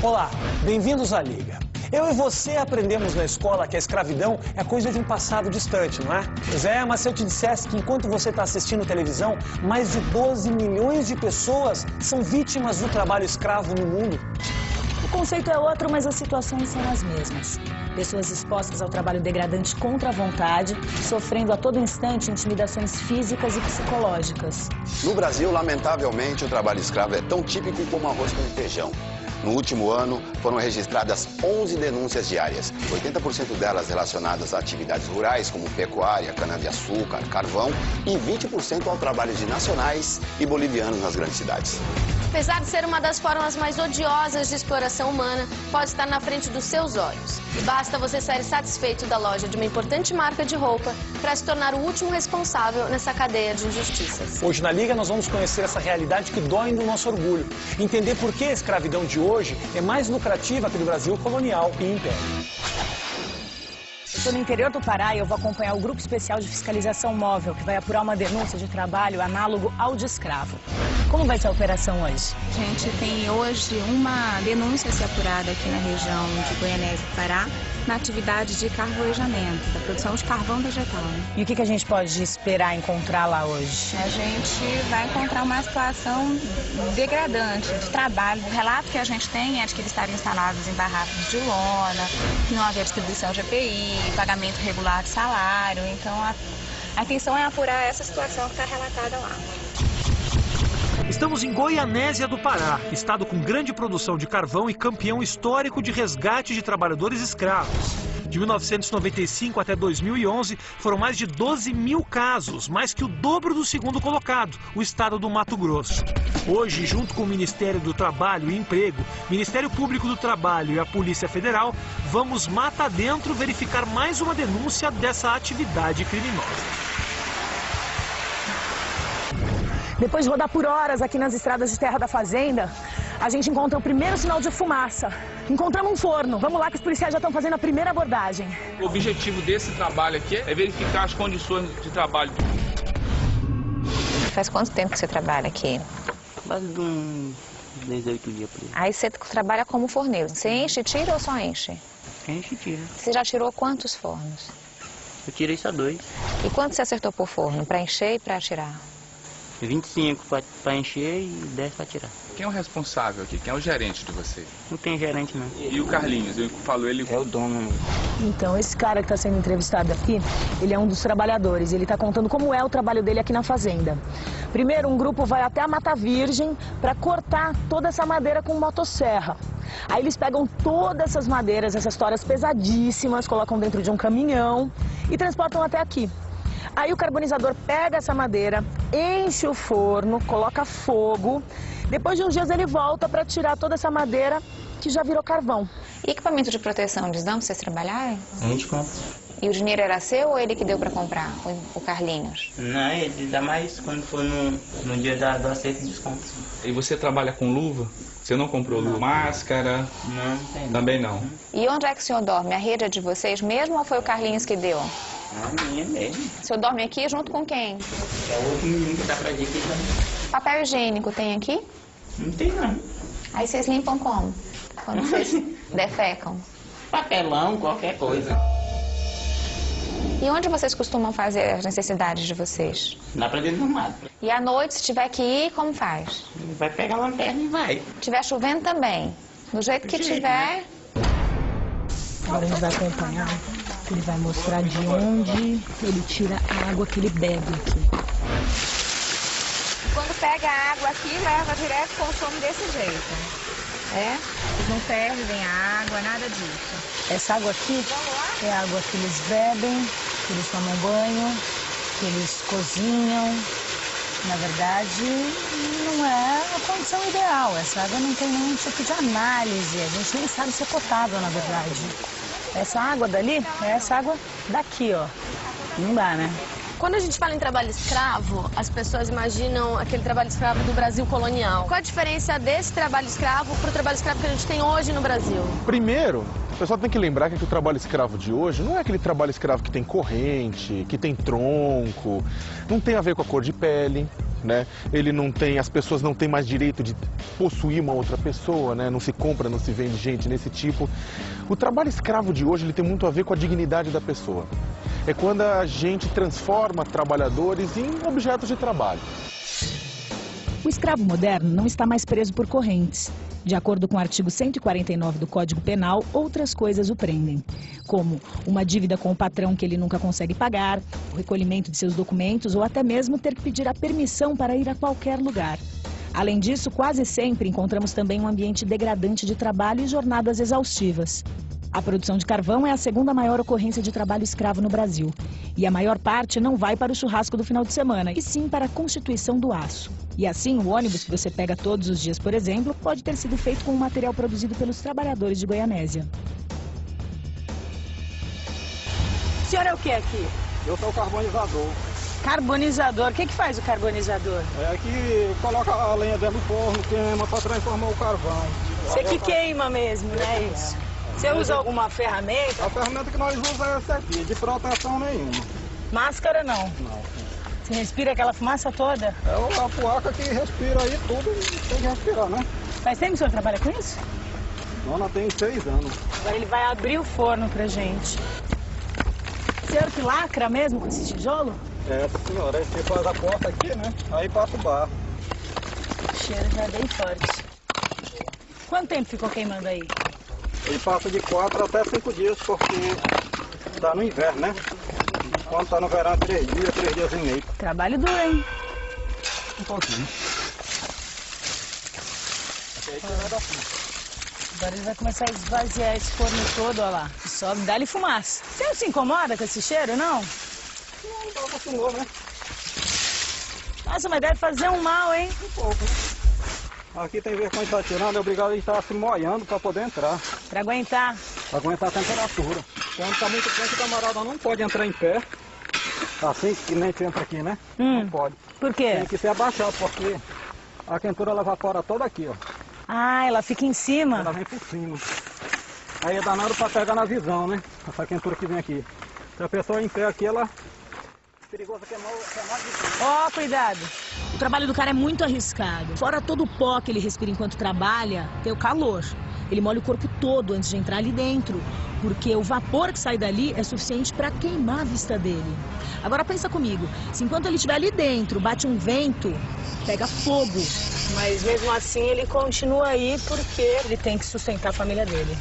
Olá, bem-vindos à Liga. Eu e você aprendemos na escola que a escravidão é coisa de um passado distante, não é? Pois é, mas se eu te dissesse que enquanto você está assistindo televisão, mais de 12 milhões de pessoas são vítimas do trabalho escravo no mundo? O conceito é outro, mas as situações são as mesmas. Pessoas expostas ao trabalho degradante contra a vontade, sofrendo a todo instante intimidações físicas e psicológicas. No Brasil, lamentavelmente, o trabalho escravo é tão típico como arroz com feijão. No último ano, foram registradas 11 denúncias diárias, 80% delas relacionadas a atividades rurais, como pecuária, cana-de-açúcar, carvão, e 20% ao trabalho de nacionais e bolivianos nas grandes cidades. Apesar de ser uma das formas mais odiosas de exploração humana, pode estar na frente dos seus olhos. E basta você sair satisfeito da loja de uma importante marca de roupa para se tornar o último responsável nessa cadeia de injustiças. Hoje na Liga nós vamos conhecer essa realidade que dói no nosso orgulho. Entender por que a escravidão de hoje é mais lucrativa que do Brasil colonial e império. Estou no interior do Pará e eu vou acompanhar o Grupo Especial de Fiscalização Móvel, que vai apurar uma denúncia de trabalho análogo ao de escravo. Como vai ser a operação hoje? A gente tem hoje uma denúncia a ser apurada aqui na região de Goianésia do Pará, na atividade de carvoejamento, da produção de carvão vegetal. E o que a gente pode esperar encontrar lá hoje? A gente vai encontrar uma situação degradante de trabalho. O relato que a gente tem é de que eles estariam instalados em barracos de lona, que não havia distribuição de EPI, pagamento regular de salário. Então, a intenção é apurar essa situação que está relatada lá. Estamos em Goianésia do Pará, estado com grande produção de carvão e campeão histórico de resgate de trabalhadores escravos. De 1995 até 2011, foram mais de 12 mil casos, mais que o dobro do segundo colocado, o estado do Mato Grosso. Hoje, junto com o Ministério do Trabalho e Emprego, Ministério Público do Trabalho e a Polícia Federal, vamos mata dentro verificar mais uma denúncia dessa atividade criminosa. Depois de rodar por horas aqui nas estradas de terra da fazenda, a gente encontra o primeiro sinal de fumaça. Encontramos um forno. Vamos lá que os policiais já estão fazendo a primeira abordagem. O objetivo desse trabalho aqui é verificar as condições de trabalho. Faz quanto tempo que você trabalha aqui? Mais de uns 18 dias por aí. Aí você trabalha como forneiro. Você enche, tira ou só enche? Enche e tira. Você já tirou quantos fornos? Eu tirei só 2. E quanto você acertou por forno? Para encher e para tirar? 25 para encher e 10 para tirar. Quem é o responsável aqui? Quem é o gerente de você? Não tem gerente não. E o Carlinhos? Eu falo ele... É o dono. Então, esse cara que está sendo entrevistado aqui, ele é um dos trabalhadores. Ele está contando como é o trabalho dele aqui na fazenda. Primeiro, um grupo vai até a Mata Virgem para cortar toda essa madeira com motosserra. Aí eles pegam todas essas madeiras, essas toras pesadíssimas, colocam dentro de um caminhão e transportam até aqui. Aí o carbonizador pega essa madeira, enche o forno, coloca fogo. Depois de uns dias ele volta para tirar toda essa madeira que já virou carvão. E equipamento de proteção, eles dão para vocês trabalharem? A gente compra. E o dinheiro era seu ou ele que deu para comprar, o Carlinhos? Não, ele dá mais quando for no dia do acerto de desconto. E você trabalha com luva? Você não comprou luva? Máscara? Não, tem. Também não. E onde é que o senhor dorme? A rede é de vocês mesmo ou foi o Carlinhos que deu? A minha mesmo. O senhor dorme aqui junto com quem? É o outro menino que tá pra gente aqui também. Papel higiênico tem aqui? Não tem não. Aí vocês limpam como? Quando vocês defecam? Papelão, qualquer coisa. E onde vocês costumam fazer as necessidades de vocês? Lá pra dentro do mato. E à noite, se tiver que ir, como faz? Vai pegar a lanterna e vai. Se tiver chovendo também? Do jeito que tiver... Né? Agora a gente vai acompanhar. Ele vai mostrar de onde ele tira a água que ele bebe aqui. Quando pega a água aqui, leva direto, consome desse jeito. É? Eles não fervem a água, nada disso. Essa água aqui é a água que eles bebem, que eles tomam banho, que eles cozinham. Na verdade, não é a condição ideal. Essa água não tem nenhum tipo de análise. A gente nem sabe se é potável, na verdade. Essa água dali é essa água daqui, ó. Não dá, né? Quando a gente fala em trabalho escravo, as pessoas imaginam aquele trabalho escravo do Brasil colonial. Qual a diferença desse trabalho escravo para o trabalho escravo que a gente tem hoje no Brasil? Primeiro, o pessoal tem que lembrar que o trabalho escravo de hoje não é aquele trabalho escravo que tem corrente, que tem tronco, não tem a ver com a cor de pele. né? Ele não tem, as pessoas não têm mais direito de possuir uma outra pessoa, né? Não se compra, não se vende gente desse tipo. O trabalho escravo de hoje, ele tem muito a ver com a dignidade da pessoa. É quando a gente transforma trabalhadores em objetos de trabalho. O escravo moderno não está mais preso por correntes. De acordo com o artigo 149 do Código Penal, outras coisas o prendem, como uma dívida com o patrão que ele nunca consegue pagar, o recolhimento de seus documentos ou até mesmo ter que pedir a permissão para ir a qualquer lugar. Além disso, quase sempre encontramos também um ambiente degradante de trabalho e jornadas exaustivas. A produção de carvão é a segunda maior ocorrência de trabalho escravo no Brasil. E a maior parte não vai para o churrasco do final de semana, e sim para a constituição do aço. E assim, o ônibus que você pega todos os dias, por exemplo, pode ter sido feito com um material produzido pelos trabalhadores de Goianésia. O senhor é o que aqui? Eu sou o carbonizador. Carbonizador? O que faz o carbonizador? É que coloca a lenha dentro do forno, queima para transformar o carvão. Você que queima mesmo, né? Isso. Você usa alguma ferramenta? A ferramenta que nós usamos é essa aqui, de proteção nenhuma. Máscara não? Não. Você respira aquela fumaça toda? É a placa que respira aí tudo, tem que respirar, né? Faz tempo que o senhor trabalha com isso? Dona tem 6 anos. Agora ele vai abrir o forno pra gente. O senhor que lacra mesmo com esse tijolo? É, senhora, aí você faz a porta aqui, né? Aí passa o barro. O cheiro já é bem forte. Quanto tempo ficou queimando aí? Ele passa de 4 até 5 dias, porque tá no inverno, né? Quando tá no verão, 3 dias e meio. Trabalho duro, hein? Um pouquinho. Agora ele vai começar a esvaziar esse forno todo, olha lá. Sobe, dá-lhe fumaça. Você não se incomoda com esse cheiro, não? Não acostumou, né? Nossa, mas deve fazer um mal, hein? Um pouco. Aqui tem vergonha de estar tirando, é obrigado a estar se molhando para poder entrar. Para aguentar? Para aguentar a temperatura. Quando está muito quente, o camarada não pode entrar em pé. Assim que nem entra aqui, né? Não pode. Por quê? Tem que se abaixar, porque a quentura ela evapora toda aqui, ó. Ah, ela fica em cima? Ela vem por cima. Aí é danado para pegar na visão, né? Essa quentura que vem aqui. Se a pessoa em pé aqui, ela... perigoso queimar de... Ó, cuidado. O trabalho do cara é muito arriscado. Fora todo o pó que ele respira enquanto trabalha, tem o calor. Ele molha o corpo todo antes de entrar ali dentro, porque o vapor que sai dali é suficiente para queimar a vista dele. Agora pensa comigo, se enquanto ele estiver ali dentro, bate um vento, pega fogo. Mas mesmo assim ele continua aí porque ele tem que sustentar a família dele.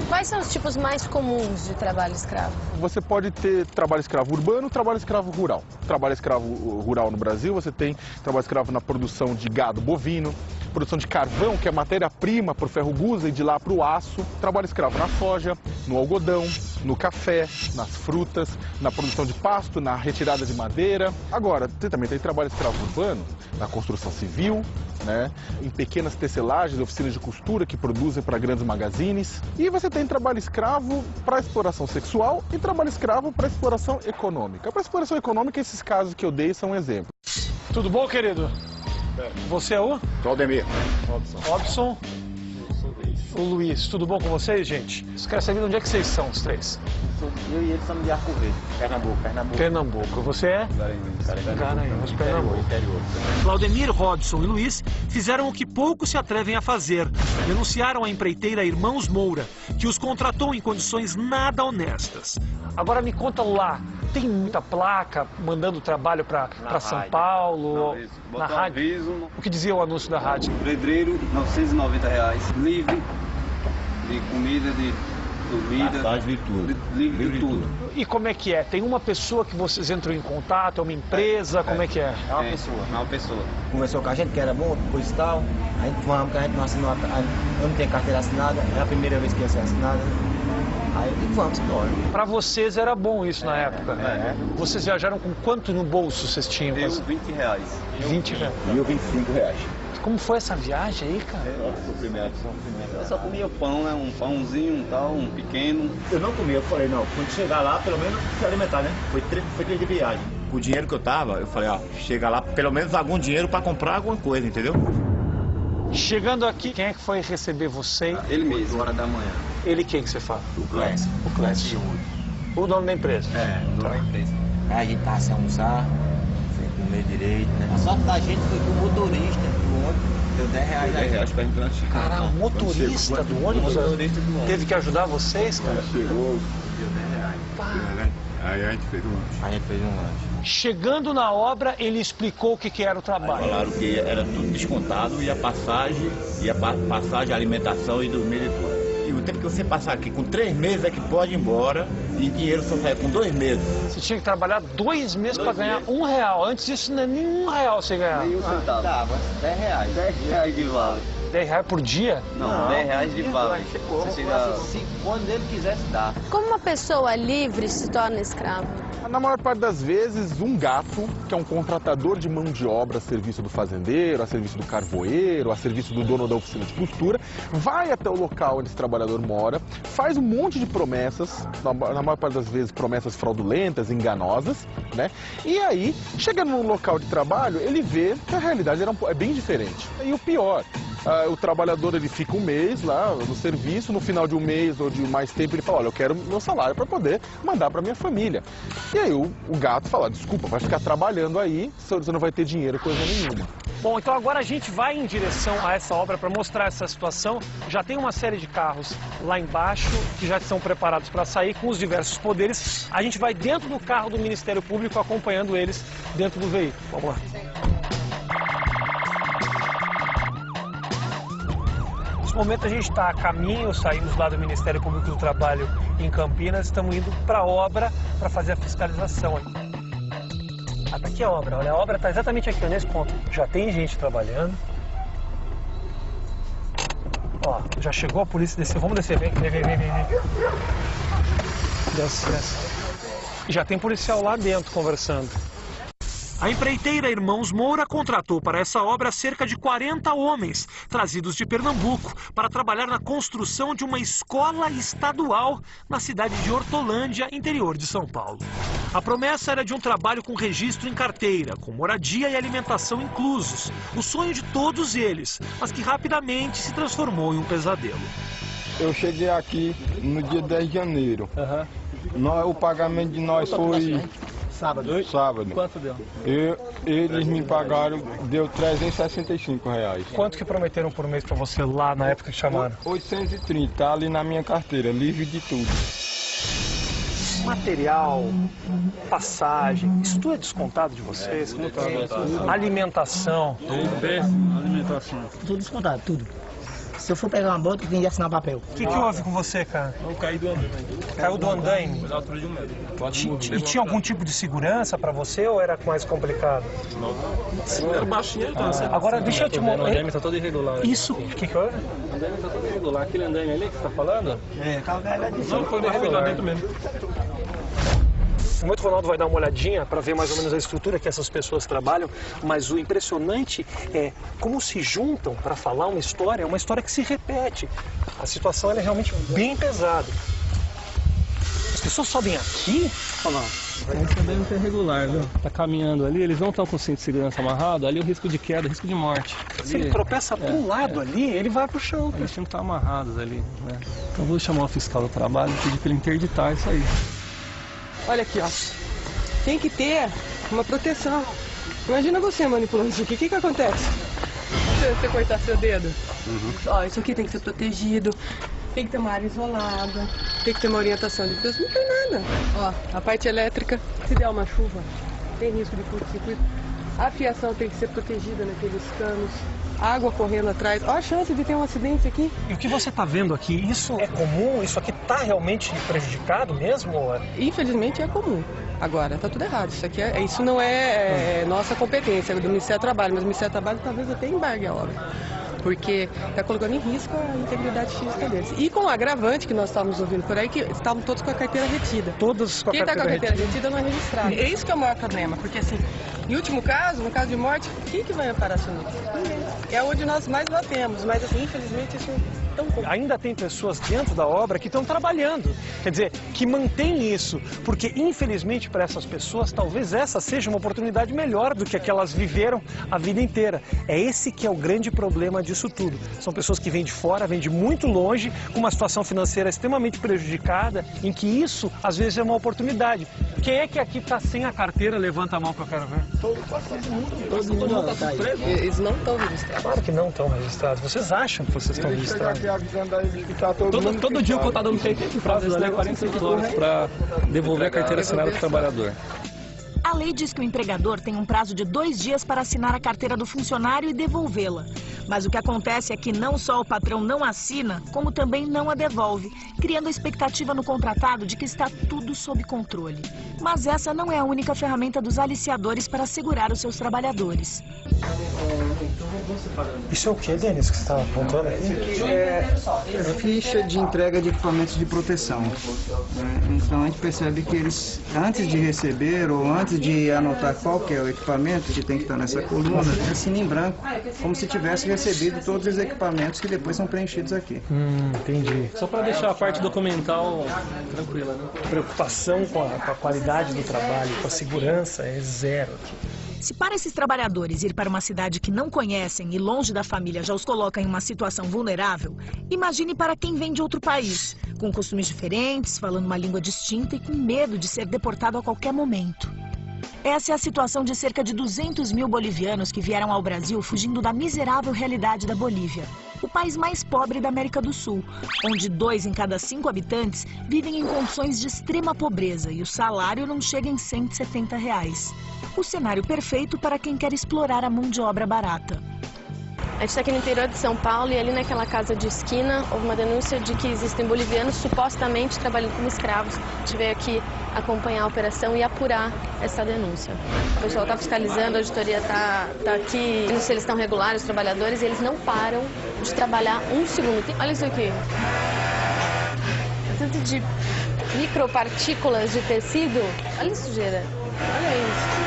Quais são os tipos mais comuns de trabalho escravo? Você pode ter trabalho escravo urbano e trabalho escravo rural. Trabalho escravo rural no Brasil, você tem trabalho escravo na produção de gado bovino, produção de carvão, que é matéria-prima para o ferro gusa e de lá para o aço. Trabalho escravo na soja, no algodão, no café, nas frutas, na produção de pasto, na retirada de madeira. Agora, você também tem trabalho escravo urbano na construção civil, né, em pequenas tecelagens, oficinas de costura que produzem para grandes magazines. E você tem trabalho escravo para exploração sexual e trabalho escravo para exploração econômica. Para exploração econômica, esses casos que eu dei são exemplos. Tudo bom, querido? Você é o? Claudemir. Robson. O Luiz. Tudo bom com vocês, gente? Eu quero saber de onde é que vocês são, os três. Eu e ele somos de Arco Verde, Pernambuco. Pernambuco. Você é? Garanhuns, Pernambuco. Claudemir, Robson e Luiz fizeram o que poucos se atrevem a fazer. Denunciaram a empreiteira Irmãos Moura, que os contratou em condições nada honestas. Agora me conta lá, tem muita placa mandando trabalho para São Paulo, na rádio? Aviso, O que dizia o anúncio da rádio? Pedreiro, R$990, livre de comida, de dormida, livre de tudo. E como é que é? Tem uma pessoa que vocês entram em contato, é uma empresa, como é que é? É uma pessoa. Conversou com a gente que era bom, coisa e tal. A gente falamos que a gente não assinou, eu não tenho carteira assinada, é a primeira vez que ia ser assinada. Aí vamos embora. Pra vocês era bom isso na época? Vocês viajaram com quanto no bolso vocês tinham? Deu R$20. 20 reais. E R$25. Como foi essa viagem aí, cara? Eu só comia pão, né? Um pãozinho, um pequeno. Eu não comi, eu falei, não, quando chegar lá, pelo menos se alimentar, né? Foi 3 de viagem. Com o dinheiro que eu tava, eu falei, ó, chega lá, pelo menos algum dinheiro pra comprar alguma coisa, entendeu? Chegando aqui, quem é que foi receber você? Ele mesmo. 8 horas da manhã. Ele quem que você fala? O Clécio. O Clécio. O dono da empresa? É, o dono da empresa. Aí a gente tava sem almoçar, sem comer direito, né? A sorte da gente foi que o motorista do ônibus deu R$10. R$10 pra gente lanchar. Caramba, o motorista do ônibus teve que ajudar vocês, cara? Chegou, deu R$10. Aí a gente fez um lanche. Chegando na obra, ele explicou o que era o trabalho. Falaram que era tudo descontado e a passagem, a alimentação e dormir e tudo. E o tempo que você passar aqui com 3 meses é que pode ir embora e dinheiro só sai com 2 meses. Você tinha que trabalhar 2 meses para ganhar R$1. Antes disso, não é nem R$1 você ganhava. Nenhum centavo. Dava R$10. R$10 de vale. R$10 por dia? Não, R$10 de vale. Você chega... Quando ele quisesse dar. Como uma pessoa livre se torna escravo? Na maior parte das vezes, um gato, que é um contratador de mão de obra a serviço do fazendeiro, a serviço do carvoeiro, a serviço do dono da oficina de costura, vai até o local onde esse trabalhador mora, faz um monte de promessas, na maior parte das vezes promessas fraudulentas, enganosas, né? E aí, chegando no local de trabalho, ele vê que a realidade é bem diferente. E o pior, o trabalhador ele fica um mês lá no serviço, no final de um mês ou de mais tempo ele fala, olha, eu quero meu salário para poder mandar para minha família. E aí o gato fala, desculpa, vai ficar trabalhando aí, você não vai ter dinheiro, coisa nenhuma. Bom, então agora a gente vai em direção a essa obra para mostrar essa situação. Já tem uma série de carros lá embaixo que já estão preparados para sair com os diversos poderes. A gente vai dentro do carro do Ministério Público acompanhando eles dentro do veículo. Vamos lá. Nesse momento a gente está a caminho, saímos lá do Ministério Público do Trabalho em Campinas, estamos indo para a obra para fazer a fiscalização. Ah, tá aqui a obra, olha, a obra está exatamente aqui, nesse ponto. Já tem gente trabalhando. Ó, já chegou a polícia, desceu, vamos descer, vem. Desce. E já tem policial lá dentro conversando. A empreiteira Irmãos Moura contratou para essa obra cerca de 40 homens, trazidos de Pernambuco, para trabalhar na construção de uma escola estadual na cidade de Hortolândia, interior de São Paulo. A promessa era de um trabalho com registro em carteira, com moradia e alimentação inclusos. O sonho de todos eles, mas que rapidamente se transformou em um pesadelo. Eu cheguei aqui no dia 10 de janeiro. O pagamento de nós foi... Sábado. Quanto deu? Eles me pagaram, deu R$365. Quanto que prometeram por mês para você lá na época que chamaram? 830, tá ali na minha carteira, livre de tudo. Material, passagem, isso tudo é descontado de vocês? Alimentação. Alimentação. Tudo descontado, tudo. Se eu for pegar uma bota, eu tenho que assinar papel. O que houve com você, cara? Eu caí do andaime. Caiu do andaime? Na altura de 1 metro. E tinha algum tipo de segurança pra você ou era mais complicado? Não. Era baixinho, então. Agora, deixa eu te mostrar. O andaime tá todo irregular. Isso, o que houve? O andaime tá todo irregular. Aquele andaime ali que você tá falando? Não, foi irregular dentro mesmo. O Muito Ronaldo vai dar uma olhadinha para ver mais ou menos a estrutura que essas pessoas trabalham, mas o impressionante é como se juntam para falar uma história que se repete. A situação é realmente bem pesada. As pessoas sobem aqui? Olha lá. Esse andaime tá irregular, viu? Tá caminhando ali, eles não estão com o cinto de segurança amarrado, ali o risco de queda, o risco de morte. Se ele tropeça para um lado ali, ele vai pro chão. Eles tinham que estar amarrados ali, né? Então eu vou chamar o fiscal do trabalho e pedir para ele interditar isso aí. Olha aqui, ó. Tem que ter uma proteção. Imagina você manipulando isso aqui. O que acontece? Se você cortar seu dedo. Ó, isso aqui tem que ser protegido. Tem que ter uma área isolada. Tem que ter uma orientação de Deus. Não tem nada. Ó, a parte elétrica, se der uma chuva, tem risco de curto-circuito. A fiação tem que ser protegida naqueles canos. Água correndo atrás. Olha a chance de ter um acidente aqui. E o que você está vendo aqui, isso é comum? Isso aqui está realmente prejudicado mesmo? Infelizmente é comum. Agora, está tudo errado. Isso não é nossa competência, é do Ministério do Trabalho, mas o Ministério do Trabalho talvez até embargue a obra. Porque está colocando em risco a integridade física deles. E com o agravante que nós estávamos ouvindo por aí, que estavam todos com a carteira retida. Todos com a carteira retida? Quem está com a carteira retida não é registrado. É isso que é o maior problema, porque assim, em último caso, no caso de morte, quem que vai amparar isso? Ninguém. É onde nós mais batemos, mas assim, infelizmente isso é tão comum. Ainda tem pessoas dentro da obra que estão trabalhando, quer dizer, que mantêm isso, porque infelizmente para essas pessoas, talvez essa seja uma oportunidade melhor do que a que elas viveram a vida inteira. É esse que é o grande problema disso tudo. São pessoas que vêm de fora, vêm de muito longe, com uma situação financeira extremamente prejudicada, em que isso às vezes é uma oportunidade. Quem é que aqui está sem a carteira? Levanta a mão que eu quero ver. Todo mundo tá preso. Eles não estão registrados. Claro que não estão registrados. Vocês acham que vocês estão registrados? Todo dia o contador me tem que fazer 48 horas para devolver a carteira assinada do trabalhador. A lei diz que o empregador tem um prazo de 2 dias para assinar a carteira do funcionário e devolvê-la. Mas o que acontece é que não só o patrão não assina, como também não a devolve, criando a expectativa no contratado de que está tudo sob controle. Mas essa não é a única ferramenta dos aliciadores para segurar os seus trabalhadores. Isso é o que, Denis, que você estava apontando aqui? É ficha de entrega de equipamentos de proteção. Então a gente percebe que eles, antes de receber ou antes de anotar qual que é o equipamento que tem que estar nessa coluna, assina em branco, como se tivesse recebido todos os equipamentos que depois são preenchidos aqui. Entendi. Só para deixar a parte documental tranquila, né? Preocupação com a qualidade do trabalho, com a segurança é zero aqui. Se para esses trabalhadores ir para uma cidade que não conhecem e longe da família já os coloca em uma situação vulnerável, imagine para quem vem de outro país, com costumes diferentes, falando uma língua distinta e com medo de ser deportado a qualquer momento. Essa é a situação de cerca de 200 mil bolivianos que vieram ao Brasil fugindo da miserável realidade da Bolívia, o país mais pobre da América do Sul, onde 2 em cada 5 habitantes vivem em condições de extrema pobreza e o salário não chega em R$170. O cenário perfeito para quem quer explorar a mão de obra barata. A gente está aqui no interior de São Paulo e ali naquela casa de esquina houve uma denúncia de que existem bolivianos supostamente trabalhando como escravos. A gente veio aqui acompanhar a operação e apurar essa denúncia. O pessoal está fiscalizando, a auditoria está aqui, não sei se eles estão regulares, os trabalhadores, e eles não param de trabalhar um segundo. Olha isso aqui. Tanto de micropartículas de tecido. Olha a sujeira. Olha isso.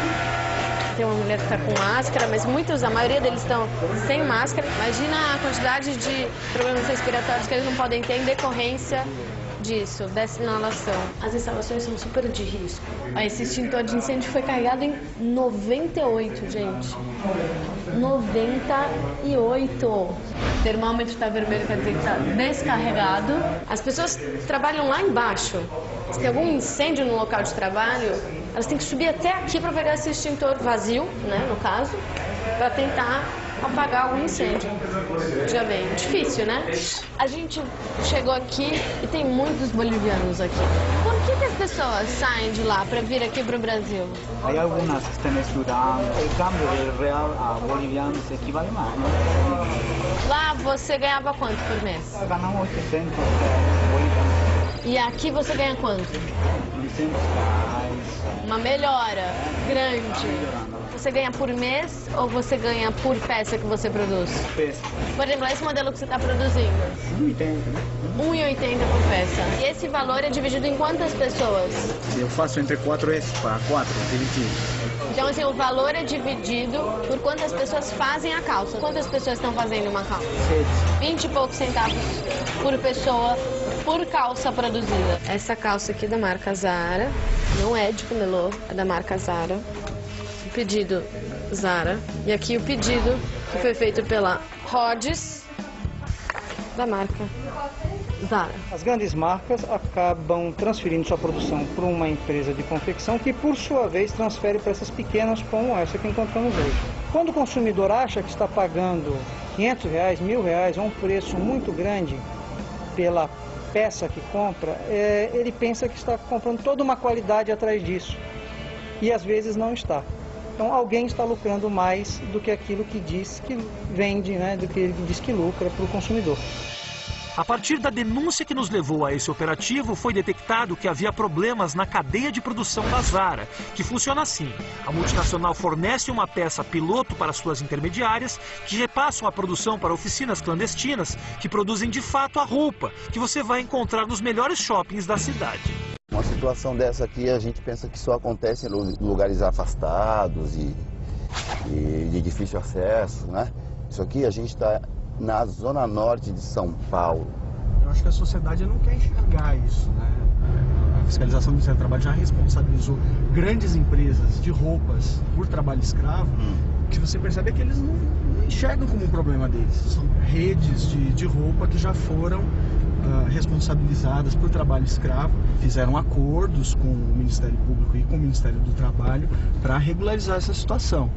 Tem uma mulher que está com máscara, mas a maioria deles estão sem máscara. Imagina a quantidade de problemas respiratórios que eles não podem ter em decorrência disso, dessa inalação. As instalações são super de risco. Esse extintor de incêndio foi carregado em 98, gente. 98. O termômetro está vermelho, quer dizer que está descarregado. As pessoas trabalham lá embaixo. Se tem algum incêndio no local de trabalho, elas têm que subir até aqui para pegar esse extintor vazio, né, no caso, para tentar apagar algum incêndio. Já vem, difícil, né? A gente chegou aqui e tem muitos bolivianos aqui. Por que as pessoas saem de lá para vir aqui para o Brasil? Hay algunas que están estudando. El cambio del real a boliviano se equivale más, ¿no? Lá você ganhava quanto por mês? Ganamos 800 bolivianos. E aqui você ganha quanto? 800 reais. Uma melhora grande. Você ganha por mês ou você ganha por peça que você produz? Peça. Por exemplo, esse modelo que você está produzindo? 1,80. 1,80 por peça. E esse valor é dividido em quantas pessoas? Eu faço entre 4 vezes para 4, dividido. Então, assim, o valor é dividido por quantas pessoas fazem a calça. Quantas pessoas estão fazendo uma calça? 20 e poucos centavos por pessoa por calça produzida. Essa calça aqui é da marca Zara, não é de Pomelô, é da marca Zara. O pedido Zara. E aqui o pedido que foi feito pela Rhodes, da marca Zara. As grandes marcas acabam transferindo sua produção para uma empresa de confecção que, por sua vez, transfere para essas pequenas como essa que encontramos hoje. Quando o consumidor acha que está pagando R$500, R$1.000 ou um preço muito grande pela peça que compra, ele pensa que está comprando toda uma qualidade atrás disso. E às vezes não está. Então alguém está lucrando mais do que aquilo que diz que vende, né, do que ele diz que lucra para o consumidor. A partir da denúncia que nos levou a esse operativo, foi detectado que havia problemas na cadeia de produção da Zara, que funciona assim. A multinacional fornece uma peça piloto para suas intermediárias, que repassam a produção para oficinas clandestinas, que produzem de fato a roupa, que você vai encontrar nos melhores shoppings da cidade. Uma situação dessa aqui, a gente pensa que só acontece em lugares afastados e de difícil acesso, né? Isso aqui a gente está na zona norte de São Paulo. Eu acho que a sociedade não quer enxergar isso, né? A fiscalização do Ministério do Trabalho já responsabilizou grandes empresas de roupas por trabalho escravo. O que você percebe é que eles não enxergam como um problema deles. São redes de roupa que já foram responsabilizadas por trabalho escravo, fizeram acordos com o Ministério Público e com o Ministério do Trabalho para regularizar essa situação.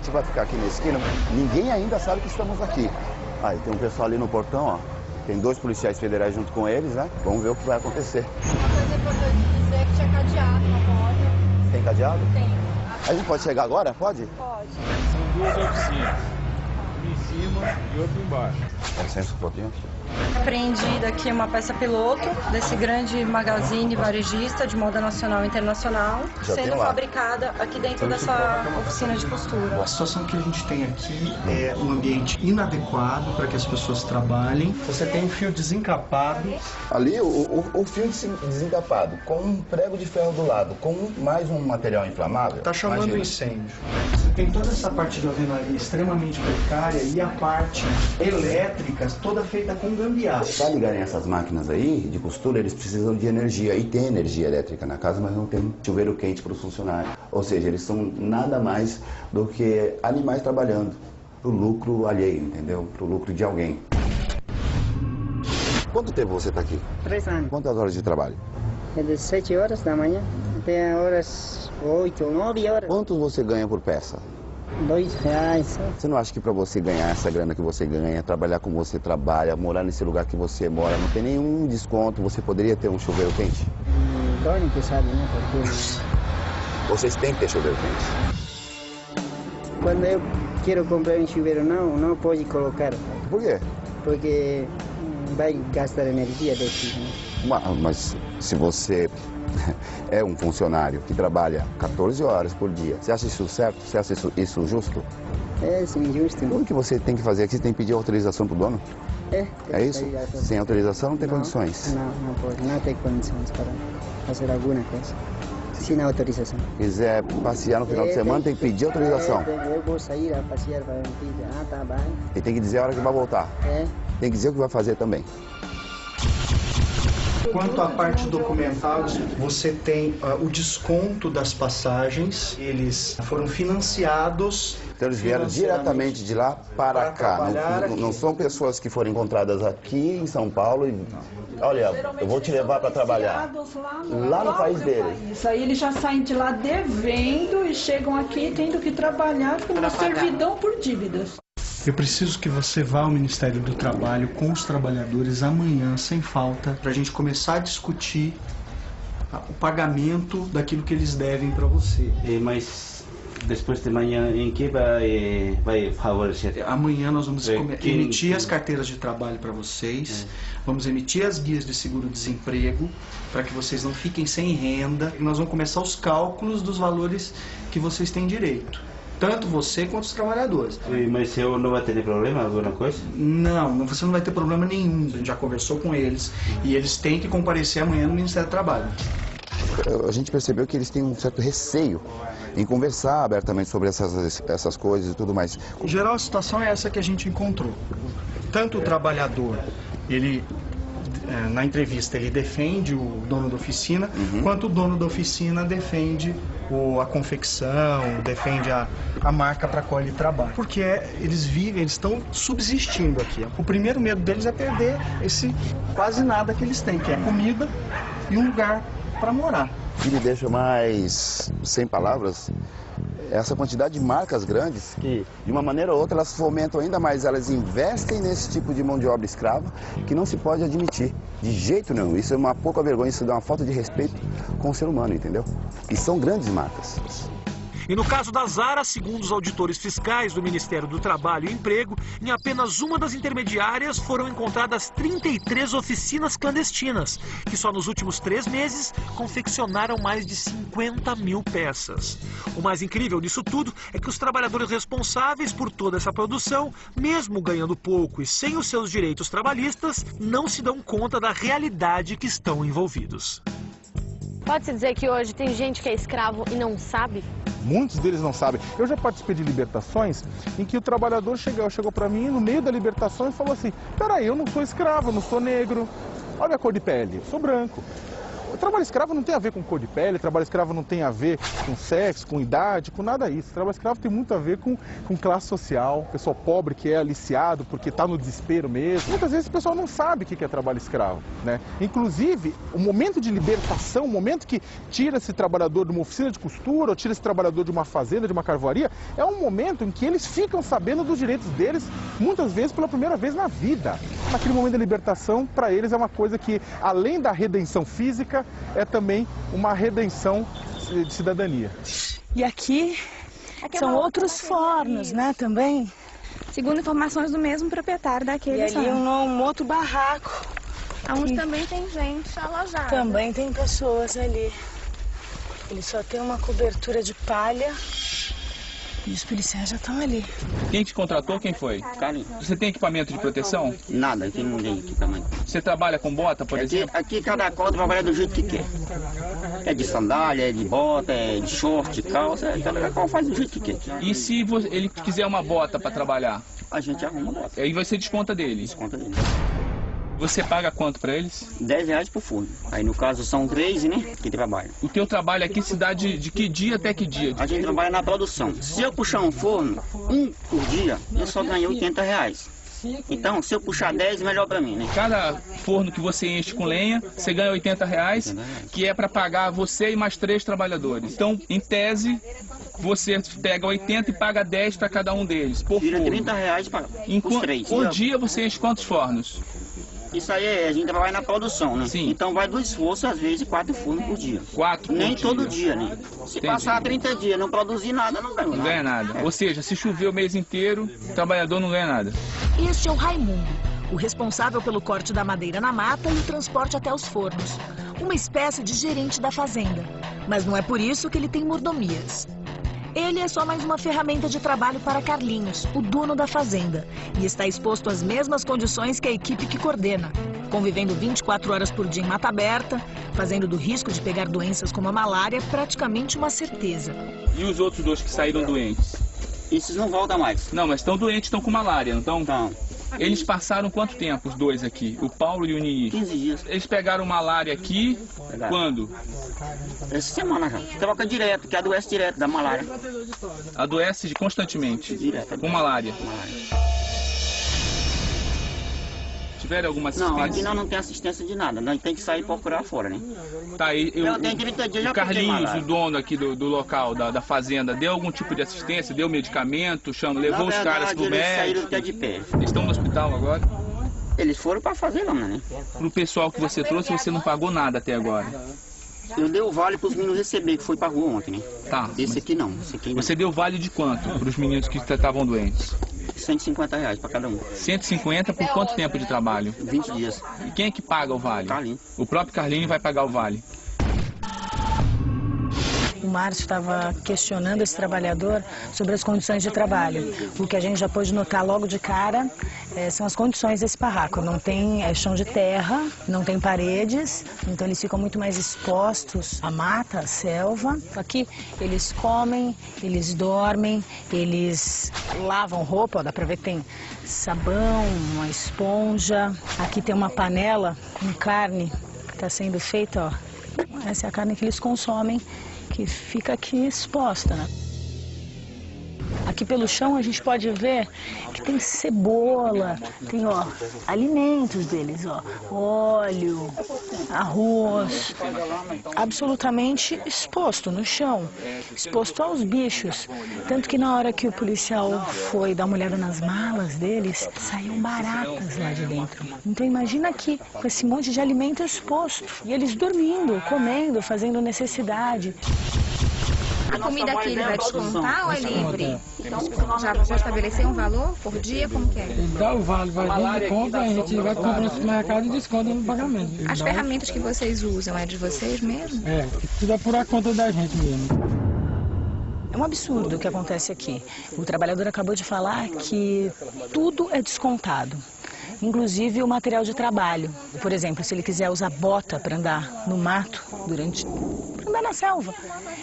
Você vai ficar aqui na esquina, ninguém ainda sabe que estamos aqui. Aí tem um pessoal ali no portão, ó. Tem 2 policiais federais junto com eles, né? Vamos ver o que vai acontecer. Uma coisa importante dizer é que tinha cadeado na porta. Tem cadeado? Tem. A gente pode chegar agora? Pode? Pode. São 2 oficinas. Uma em cima e outra embaixo. Com licença um pouquinho. Apreendida aqui uma peça piloto desse grande magazine varejista de moda nacional e internacional, sendo fabricada aqui dentro dessa oficina de costura. A situação que a gente tem aqui é um ambiente inadequado para que as pessoas trabalhem. Você tem um fio desencapado. Ali o fio desencapado, com um prego de ferro do lado, com mais um material inflamável. Está chamando incêndio. Você tem toda essa parte de alvenaria extremamente precária e a parte elétrica toda feita com gambiarra. Para ligarem essas máquinas aí de costura, eles precisam de energia. E tem energia elétrica na casa, mas não tem chuveiro quente para os funcionários. Ou seja, eles são nada mais do que animais trabalhando para o lucro alheio, entendeu? Para o lucro de alguém. Quanto tempo você está aqui? 3 anos. Quantas horas de trabalho? É de 7 horas da manhã até horas 8 ou 9 horas. Quanto você ganha por peça? R$2. Você não acha que para você ganhar essa grana que você ganha, trabalhar como você trabalha, morar nesse lugar que você mora, não tem nenhum desconto, você poderia ter um chuveiro quente? Dói que sabe, né? Porque vocês têm que ter chuveiro quente. quando eu quero comprar um chuveiro, não pode colocar. Por quê? Porque vai gastar energia daqui, né? Mas se você é um funcionário que trabalha 14 horas por dia, você acha isso certo? Você acha isso justo? É, sim, justo. O que você tem que fazer aqui? Você tem que pedir autorização para o dono? É isso? Sem autorização não tem condições? Não pode, não tem condições para fazer alguma coisa. Sem autorização. Se quiser passear no final de semana, tem que pedir autorização. Eu vou sair a passear para um filho. Tá bem. E tem que dizer a hora que vai voltar. Tem que dizer o que vai fazer também. Quanto à parte documental, você tem o desconto das passagens, eles foram financiados. Então eles vieram diretamente de lá para cá, não são pessoas que foram encontradas aqui em São Paulo e, olha, eu vou te levar para trabalhar lá no país deles. Isso aí eles já saem de lá devendo e chegam aqui tendo que trabalhar com uma servidão por dívidas. Eu preciso que você vá ao Ministério do Trabalho com os trabalhadores amanhã, sem falta, para a gente começar a discutir o pagamento daquilo que eles devem para você. Mas depois de manhã, em que vai favorecer? Amanhã nós vamos emitir as carteiras de trabalho para vocês, vamos emitir as guias de seguro-desemprego, para que vocês não fiquem sem renda. E nós vamos começar os cálculos dos valores que vocês têm direito. Tanto você quanto os trabalhadores. Mas eu não vai ter problema, alguma coisa? Não, você não vai ter problema nenhum. A gente já conversou com eles e eles têm que comparecer amanhã no Ministério do Trabalho. A gente percebeu que eles têm um certo receio em conversar abertamente sobre essas coisas e tudo mais. Em geral, a situação é essa que a gente encontrou. Tanto o trabalhador, ele... na entrevista ele defende o dono da oficina, quanto o dono da oficina defende a confecção, defende a marca para a qual ele trabalha. Porque eles estão subsistindo aqui. O primeiro medo deles é perder esse quase nada que eles têm, que é comida e um lugar para morar. O que me deixa mais sem palavras é essa quantidade de marcas grandes que, de uma maneira ou outra, elas fomentam ainda mais, elas investem nesse tipo de mão de obra escrava que não se pode admitir, de jeito nenhum. Isso é uma pouca vergonha, isso dá uma falta de respeito com o ser humano, entendeu? E são grandes marcas. E no caso da Zara, segundo os auditores fiscais do Ministério do Trabalho e Emprego, em apenas uma das intermediárias foram encontradas 33 oficinas clandestinas, que só nos últimos 3 meses confeccionaram mais de 50 mil peças. O mais incrível disso tudo é que os trabalhadores responsáveis por toda essa produção, mesmo ganhando pouco e sem os seus direitos trabalhistas, não se dão conta da realidade que estão envolvidos. Pode-se dizer que hoje tem gente que é escravo e não sabe? Muitos deles não sabem. Eu já participei de libertações em que o trabalhador chegou para mim no meio da libertação e falou assim: peraí, eu não sou escravo, eu não sou negro, olha a cor de pele, eu sou branco. O trabalho escravo não tem a ver com cor de pele, trabalho escravo não tem a ver com sexo, com idade, com nada disso. O trabalho escravo tem muito a ver com classe social, pessoal pobre que é aliciado porque está no desespero mesmo. Muitas vezes o pessoal não sabe o que é trabalho escravo, né? Inclusive, o momento de libertação, o momento que tira esse trabalhador de uma oficina de costura ou tira esse trabalhador de uma fazenda, de uma carvoaria, é um momento em que eles ficam sabendo dos direitos deles, muitas vezes pela primeira vez na vida. Naquele momento da libertação, para eles é uma coisa que, além da redenção física, é também uma redenção de cidadania. E aqui são outros fornos, né, também? Segundo informações do mesmo proprietário daquele. E ali um outro barraco. Onde também tem gente alojada. Também tem pessoas ali. Ele só tem uma cobertura de palha. E os policiais já estão ali. Quem te contratou, quem foi? Carlinhos. Você tem equipamento de proteção? Nada, aqui não tem equipamento. Você trabalha com bota, por exemplo? Aqui cada qual trabalha do jeito que quer. É de sandália, é de bota, é de short, calça, cada qual faz do jeito que quer. E se ele quiser uma bota para trabalhar? A gente arruma bota. Aí você desconta dele? Desconta dele. Você paga quanto para eles? R$10 por forno. Aí no caso são 3, né, que trabalham. O teu trabalho aqui se dá de que dia até que dia? A gente trabalha na produção. Se eu puxar um forno, um por dia, eu só ganho R$80. Então, se eu puxar 10, melhor para mim, né? Cada forno que você enche com lenha, você ganha R$80, que é para pagar você e mais 3 trabalhadores. Então, em tese, você pega 80 e paga 10 para cada um deles, por Tira forno. R$30 para os 3. Por dia você enche quantos fornos? Isso aí a gente trabalha na produção, né? Sim. Então vai do esforço, às vezes, 4 fornos por dia. 4 por Nem dia. todo dia, né? Se Entendi. passar 30 dias não produzir nada, não ganha nada. Não ganha nada. Ou seja, se chover o mês inteiro, o trabalhador não ganha nada. Este é o Raimundo, o responsável pelo corte da madeira na mata e o transporte até os fornos. Uma espécie de gerente da fazenda. Mas não é por isso que ele tem mordomias. Ele é só mais uma ferramenta de trabalho para Carlinhos, o dono da fazenda, e está exposto às mesmas condições que a equipe que coordena, convivendo 24 horas por dia em mata aberta, fazendo do risco de pegar doenças como a malária praticamente uma certeza. E os outros 2 que saíram doentes? Esses não voltam mais. Não, mas estão doentes, estão com malária, não estão? Então. Eles passaram quanto tempo, os 2 aqui? O Paulo e o Nini? 15 dias. Eles pegaram malária aqui, quando? Essa semana já. Troca direto, que adoece direto da malária. Adoece constantemente? Direto. Com malária? Tiveram alguma assistência? Não, aqui não tem assistência de nada. Nós tem que sair e procurar fora, né? Tá, tem 30 dias já. O Carlinhos, o dono aqui do local, da fazenda, deu algum tipo de assistência? Deu medicamento? Levou os caras pro médico? Saíram até de pé. Eles estão no hospital agora? Eles foram pra fazenda, né? Pro pessoal que você trouxe, você não pagou nada até agora? Eu dei o vale pros meninos receber, que foi pra rua ontem, né? Tá. Esse aqui não. Você deu vale de quanto pros meninos que estavam doentes? R$150 para cada um. 150 por quanto tempo de trabalho? 20 dias. E quem é que paga o vale? Carlinho. O próprio Carlinho vai pagar o vale. O Márcio estava questionando esse trabalhador sobre as condições de trabalho. O que a gente já pôde notar logo de cara são as condições desse barraco. Não tem chão de terra, não tem paredes, então eles ficam muito mais expostos à mata, à selva. Aqui eles comem, eles dormem, eles lavam roupa, ó, dá pra ver que tem sabão, uma esponja. Aqui tem uma panela com carne que está sendo feita, ó. Essa é a carne que eles consomem, que fica aqui exposta, né? Aqui pelo chão a gente pode ver que tem cebola, tem, ó, alimentos deles, ó, óleo, arroz, absolutamente exposto no chão, exposto aos bichos. Tanto que na hora que o policial foi dar uma olhada nas malas deles, saíam baratas lá de dentro. Então imagina aqui, com esse monte de alimento exposto, e eles dormindo, comendo, fazendo necessidade. A comida aqui ele vai descontar ou é livre? Já estabeleceu um valor por dia? Como que é? Ele dá o vale, vai dentro de conta, a gente vai comprar no supermercado e desconta no pagamento. As ferramentas que vocês usam é de vocês mesmo? É, tudo é por a conta da gente mesmo. É um absurdo o que acontece aqui. O trabalhador acabou de falar que tudo é descontado, inclusive o material de trabalho. Por exemplo, se ele quiser usar bota para andar no mato, para andar na selva,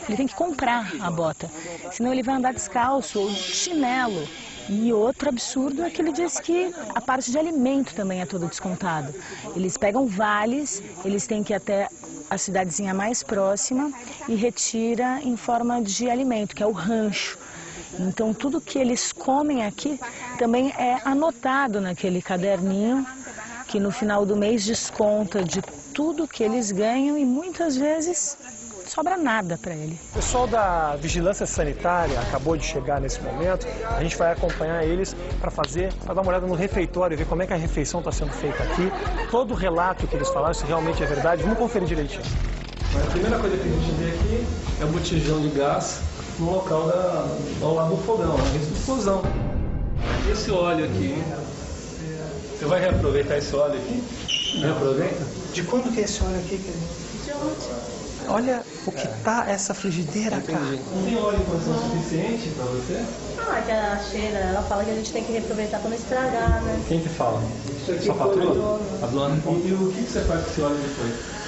ele tem que comprar a bota, senão ele vai andar descalço ou de chinelo. E outro absurdo é que ele diz que a parte de alimento também é toda descontada. Eles pegam vales, eles têm que ir até a cidadezinha mais próxima e retira em forma de alimento, que é o rancho. Então, tudo que eles comem aqui também é anotado naquele caderninho, que no final do mês desconta de tudo que eles ganham e muitas vezes sobra nada para ele. O pessoal da Vigilância Sanitária acabou de chegar nesse momento. A gente vai acompanhar eles para dar uma olhada no refeitório, ver como é que a refeição está sendo feita aqui. Todo o relato que eles falaram, se realmente é verdade, vamos conferir direitinho. A primeira coisa que a gente vê aqui é o botijão de gás no local ao lado do fogão, dentro do fogão. Esse óleo aqui, você vai reaproveitar esse óleo aqui? Reaproveita? De quando que é esse óleo aqui, querido? De ontem. Olha o que tá essa frigideira, cara. Não tem óleo em condição suficiente para você? Ah, que a cheira, ela fala que a gente tem que reaproveitar para não estragar, né? Quem que fala? Sua patroa? A dona. E o que você faz com esse óleo depois?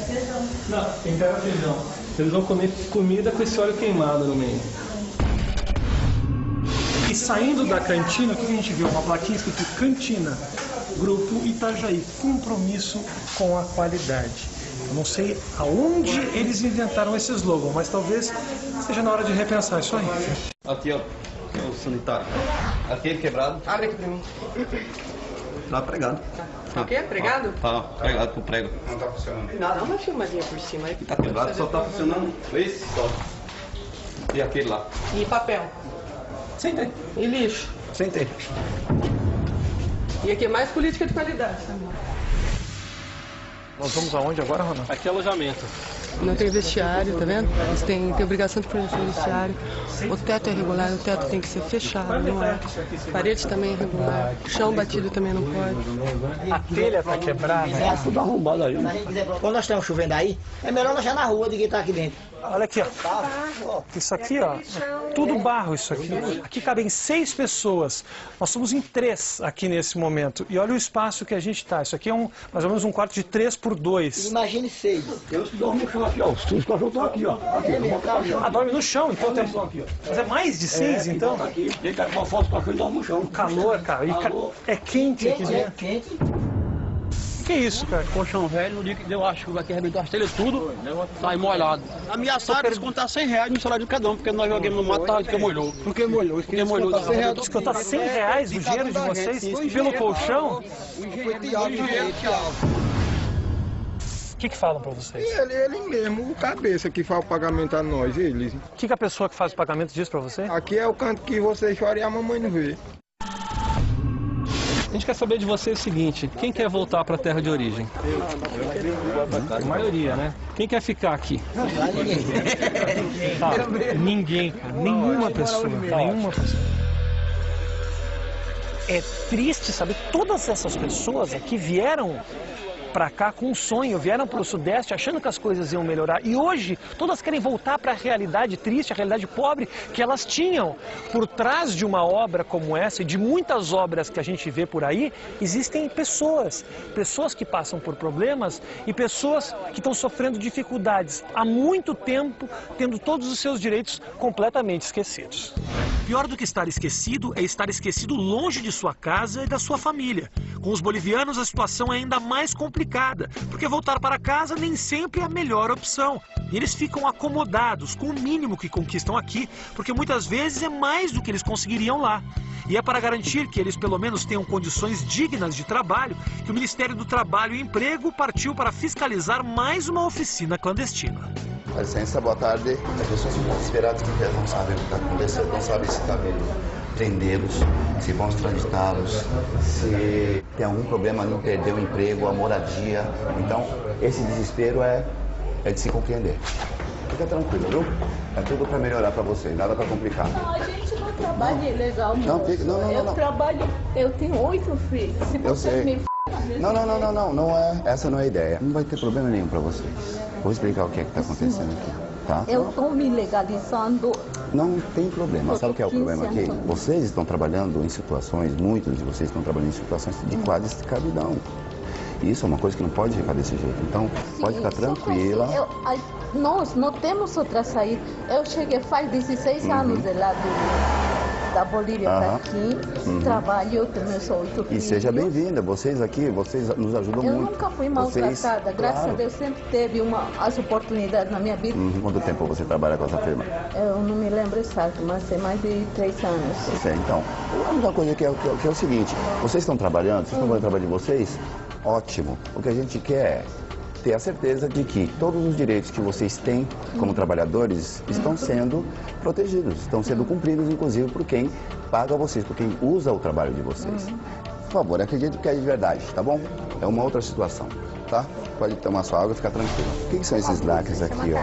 Feijão. Não, tempera feijão. Eles vão comer comida com esse óleo queimado no meio. E saindo da cantina, o que a gente viu? Uma plaquinha escrito Cantina, Grupo Itajaí, compromisso com a qualidade. Eu não sei aonde eles inventaram esse slogan, mas talvez seja na hora de repensar isso aí. Aqui, ó, é o sanitário. Aquele quebrado. Abre aqui pra mim. Tá pregado. O quê? Pregado? Tá pregado com prego. Não tá funcionando. Dá uma filmadinha por cima aí. Tá quebrado, só tá funcionando esse só. E aquele lá. E papel? Sentei. E lixo? Sentei. E aqui é mais política de qualidade. Nós vamos aonde agora, Ronaldo? Aqui é alojamento. Não tem vestiário, tá vendo? Eles têm obrigação de fornecer vestiário. O teto é irregular, o teto tem que ser fechado, não é? A parede também é irregular. O chão batido também não pode. A telha tá quebrada. É tudo arrombado aí. Quando nós estamos chovendo aí, é melhor nós deixar na rua do que estar aqui dentro. Olha aqui, ó. Isso aqui, ó. Tudo barro isso aqui. Aqui cabem 6 pessoas. Nós somos em 3 aqui nesse momento. E olha o espaço que a gente tá. Isso aqui é mais ou menos um quarto de 3x2. Imagine 6. Eu dormo no chão aqui, ó. Os cachorros estão aqui, ó. Ah, dorme no chão, então tem. Mas é mais de 6, então? Aqui. Tem que uma foto do cachorro e dorme no chão. O calor, cara. É quente aqui, né? É quente. Que isso, cara? Colchão velho, no dia que deu, acho que aqui arrebentou as telhas tudo, sai molhado. Ameaçaram descontar R$100 no salário de cada um, porque nós joguemos no mato e que molhou. Porque molhou. Porque molhou. Descontar R$100 o dinheiro de vocês pelo colchão? O que falam pra vocês? Ele mesmo, o cabeça que faz o pagamento a nós, eles. O que a pessoa que faz o pagamento diz pra você? Aqui é o canto que você chora e a mamãe não vê. A gente quer saber de você o seguinte, quem quer voltar para a terra de origem? A maioria, né? Quem quer ficar aqui? Ninguém, cara. Nenhuma pessoa. Nenhuma pessoa. É triste saber que todas essas pessoas aqui vieram para cá com um sonho, vieram para o Sudeste achando que as coisas iam melhorar. E hoje, todas querem voltar para a realidade triste, a realidade pobre que elas tinham. Por trás de uma obra como essa e de muitas obras que a gente vê por aí, existem pessoas que passam por problemas e pessoas que estão sofrendo dificuldades há muito tempo, tendo todos os seus direitos completamente esquecidos. Pior do que estar esquecido é estar esquecido longe de sua casa e da sua família. Com os bolivianos, a situação é ainda mais complicada, porque voltar para casa nem sempre é a melhor opção. E eles ficam acomodados com o mínimo que conquistam aqui, porque muitas vezes é mais do que eles conseguiriam lá. E é para garantir que eles pelo menos tenham condições dignas de trabalho que o Ministério do Trabalho e Emprego partiu para fiscalizar mais uma oficina clandestina. Com licença, boa tarde. As pessoas ficam desesperadas porque não sabem o que está acontecendo, não sabem se está prendê-los, se vão extraditá-los, se tem algum problema em perder o emprego, a moradia. Então, esse desespero é de se compreender. Fica tranquilo, viu? É tudo para melhorar para você, nada para complicar. Não, a gente não trabalha ilegal. Não. Eu trabalho, eu tenho 8 filhos. Se vocês me Não é, essa não é a ideia. Não vai ter problema nenhum para vocês. Vou explicar o que é que está acontecendo aqui, tá? Eu estou me legalizando. Não tem problema. Sabe o que é o problema aqui? Vocês estão trabalhando em situações, muitos de vocês estão trabalhando em situações de quase escravidão. Isso é uma coisa que não pode ficar desse jeito. Então, pode ficar tranquila. Nós não temos outra saída. Eu cheguei faz 16 anos de lá da Bolívia está aqui, trabalho, também sou 8 filhos. E seja bem-vinda, vocês aqui, vocês nos ajudam muito. Eu nunca fui maltratada, graças a Deus sempre teve as oportunidades na minha vida. Quanto tempo você trabalha com essa firma? Eu não me lembro exato, mas tem mais de 3 anos. Então, a única coisa que é o seguinte, vocês estão trabalhando, vocês estão fazendo o trabalho de vocês? Ótimo. O que a gente quer é ter a certeza de que todos os direitos que vocês têm como trabalhadores estão sendo protegidos, estão sendo cumpridos, inclusive, por quem paga vocês, por quem usa o trabalho de vocês. Por favor, acredite que é de verdade, tá bom? É uma outra situação, tá? Pode tomar sua água e ficar tranquilo. O que são esses lacres aqui, ó?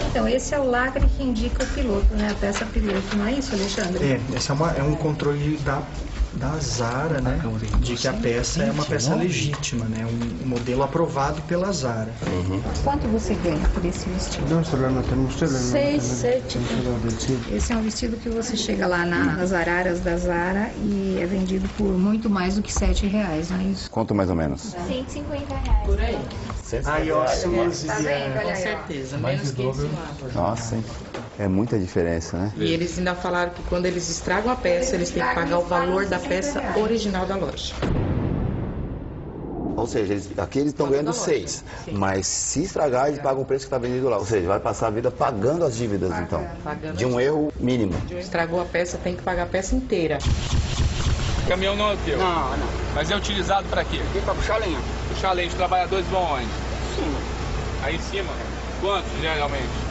Então, esse é o lacre que indica o piloto, né? A peça piloto, não é isso, Alexandre? Esse é um controle da Zara, né? De que a peça é uma peça legítima, né? Um modelo aprovado pela Zara. Quanto você ganha por esse vestido? 6, 7. Esse é um vestido que você chega lá nas araras da Zara e é vendido por muito mais do que R$7, não é isso? Quanto mais ou menos? R$150. Por aí. Aí, ó, tá vendo? Com certeza, menos que esse lá. Nossa, hein? É muita diferença, né? E eles ainda falaram que quando eles estragam a peça, eles têm que pagar o valor da peça original da loja. Ou seja, aqui eles estão ganhando 6, mas se estragar, eles pagam o preço que está vendido lá. Ou seja, vai passar a vida pagando as dívidas, então, de um erro mínimo. Estragou a peça, tem que pagar a peça inteira. O caminhão não é o teu? Não. Mas é utilizado para quê? Aqui para puxar lenha. Puxar lenha, os trabalhadores vão onde? Sim. Aí em cima? Quantos, geralmente?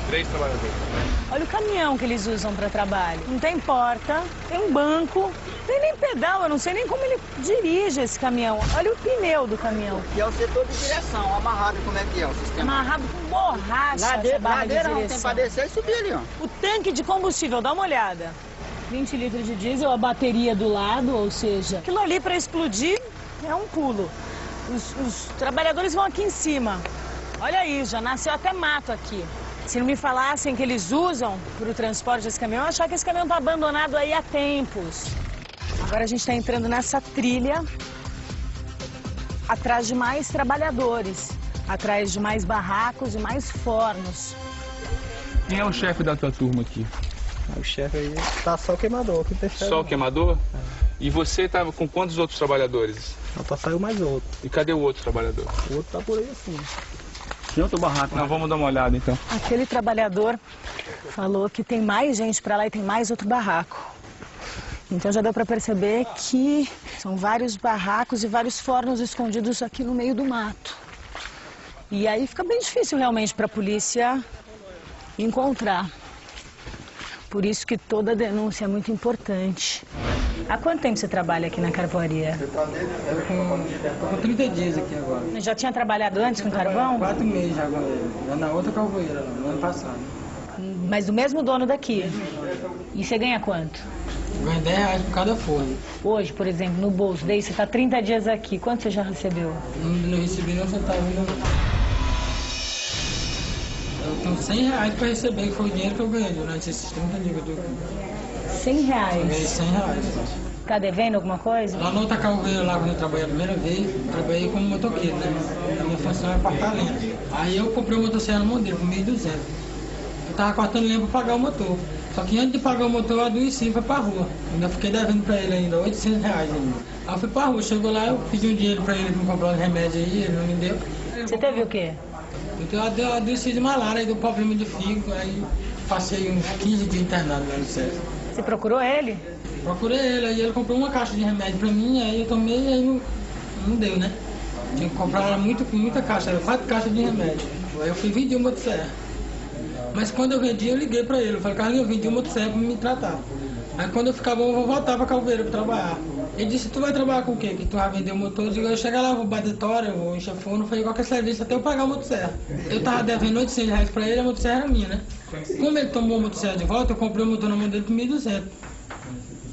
3 trabalhadores. Olha o caminhão que eles usam para trabalho. Não tem porta, tem um banco, tem nem pedal, eu não sei nem como ele dirige esse caminhão. Olha o pneu do caminhão. E é o setor de direção, amarrado como é que é o sistema? Amarrado com borracha. Ladeira não, tem para descer e subir ali, ó. O tanque de combustível, dá uma olhada. 20 litros de diesel, a bateria do lado, ou seja, aquilo ali para explodir é um pulo. Os trabalhadores vão aqui em cima. Olha aí, já nasceu até mato aqui. Se não me falassem que eles usam para o transporte desse caminhão, eu achava que esse caminhão está abandonado aí há tempos. Agora a gente está entrando nessa trilha atrás de mais trabalhadores, atrás de mais barracos e mais fornos. Quem é o chefe da tua turma aqui? O chefe aí tá só o queimador. Aqui tem chefe. Só o queimador? E você estava com quantos outros trabalhadores? Só saiu mais outro. E cadê o outro trabalhador? O outro tá por aí assim. Tem outro barraco, né? Vamos dar uma olhada então. Aquele trabalhador falou que tem mais gente para lá e tem mais outro barraco. Então já deu para perceber que são vários barracos e vários fornos escondidos aqui no meio do mato. E aí fica bem difícil realmente para a polícia encontrar. Por isso que toda denúncia é muito importante. Há quanto tempo você trabalha aqui na carvoaria? Eu tô com 30 dias aqui agora. Já tinha trabalhado antes com carvão? 4 meses agora, já na outra carvoeira, no ano passado. Mas do mesmo dono daqui? E você ganha quanto? Eu ganho R$10 por cada forno. Hoje, por exemplo, no bolso daí, você está 30 dias aqui, quanto você já recebeu? Não recebi nem um centavo, não. Eu tenho R$100 para receber, que foi o dinheiro que eu ganhei durante esses 30 dias que eu tô aqui. R$100? Eu ganhei R$100. Tá devendo alguma coisa? Lá na outra carvoeira, lá quando eu trabalhei a primeira vez, eu trabalhei como motoqueiro, né? A minha função é cortar lenha. Aí eu comprei uma motosserra no modelo, por 1.200. Eu tava cortando lenha para pagar o motor. Só que antes de pagar o motor, eu adoeci e fui pra rua. Ainda fiquei devendo pra ele ainda, R$800 ainda. Aí eu fui pra rua, chegou lá, eu pedi um dinheiro pra ele me comprar uns remédios aí, ele não me deu. Você teve o quê? Eu adoeci de malária, aí deu problema de fígado, aí passei uns 15 dias internado lá no CEF. Você procurou ele? Procurei ele, aí ele comprou uma caixa de remédio pra mim, aí eu tomei e aí não deu, né? Tinha que comprar muita caixa, era 4 caixas de remédio. Aí eu fui vender uma motosserra. Mas quando eu vendi, eu liguei pra ele. Eu falei, Carlinhos, eu vendi uma motosserra pra me tratar. Aí quando eu ficar bom, eu vou voltar pra Calveira pra trabalhar. Ele disse, tu vai trabalhar com o quê? Que tu vai vender o motor? Eu digo, eu chego lá, vou bater tora, eu vou encher forno, fazer qualquer serviço até eu pagar a motosserra. Eu tava devendo R$800 pra ele, a motosserra era minha, né? Como ele tomou a motosserra de volta, eu comprei o motor na mão dele por 1.200.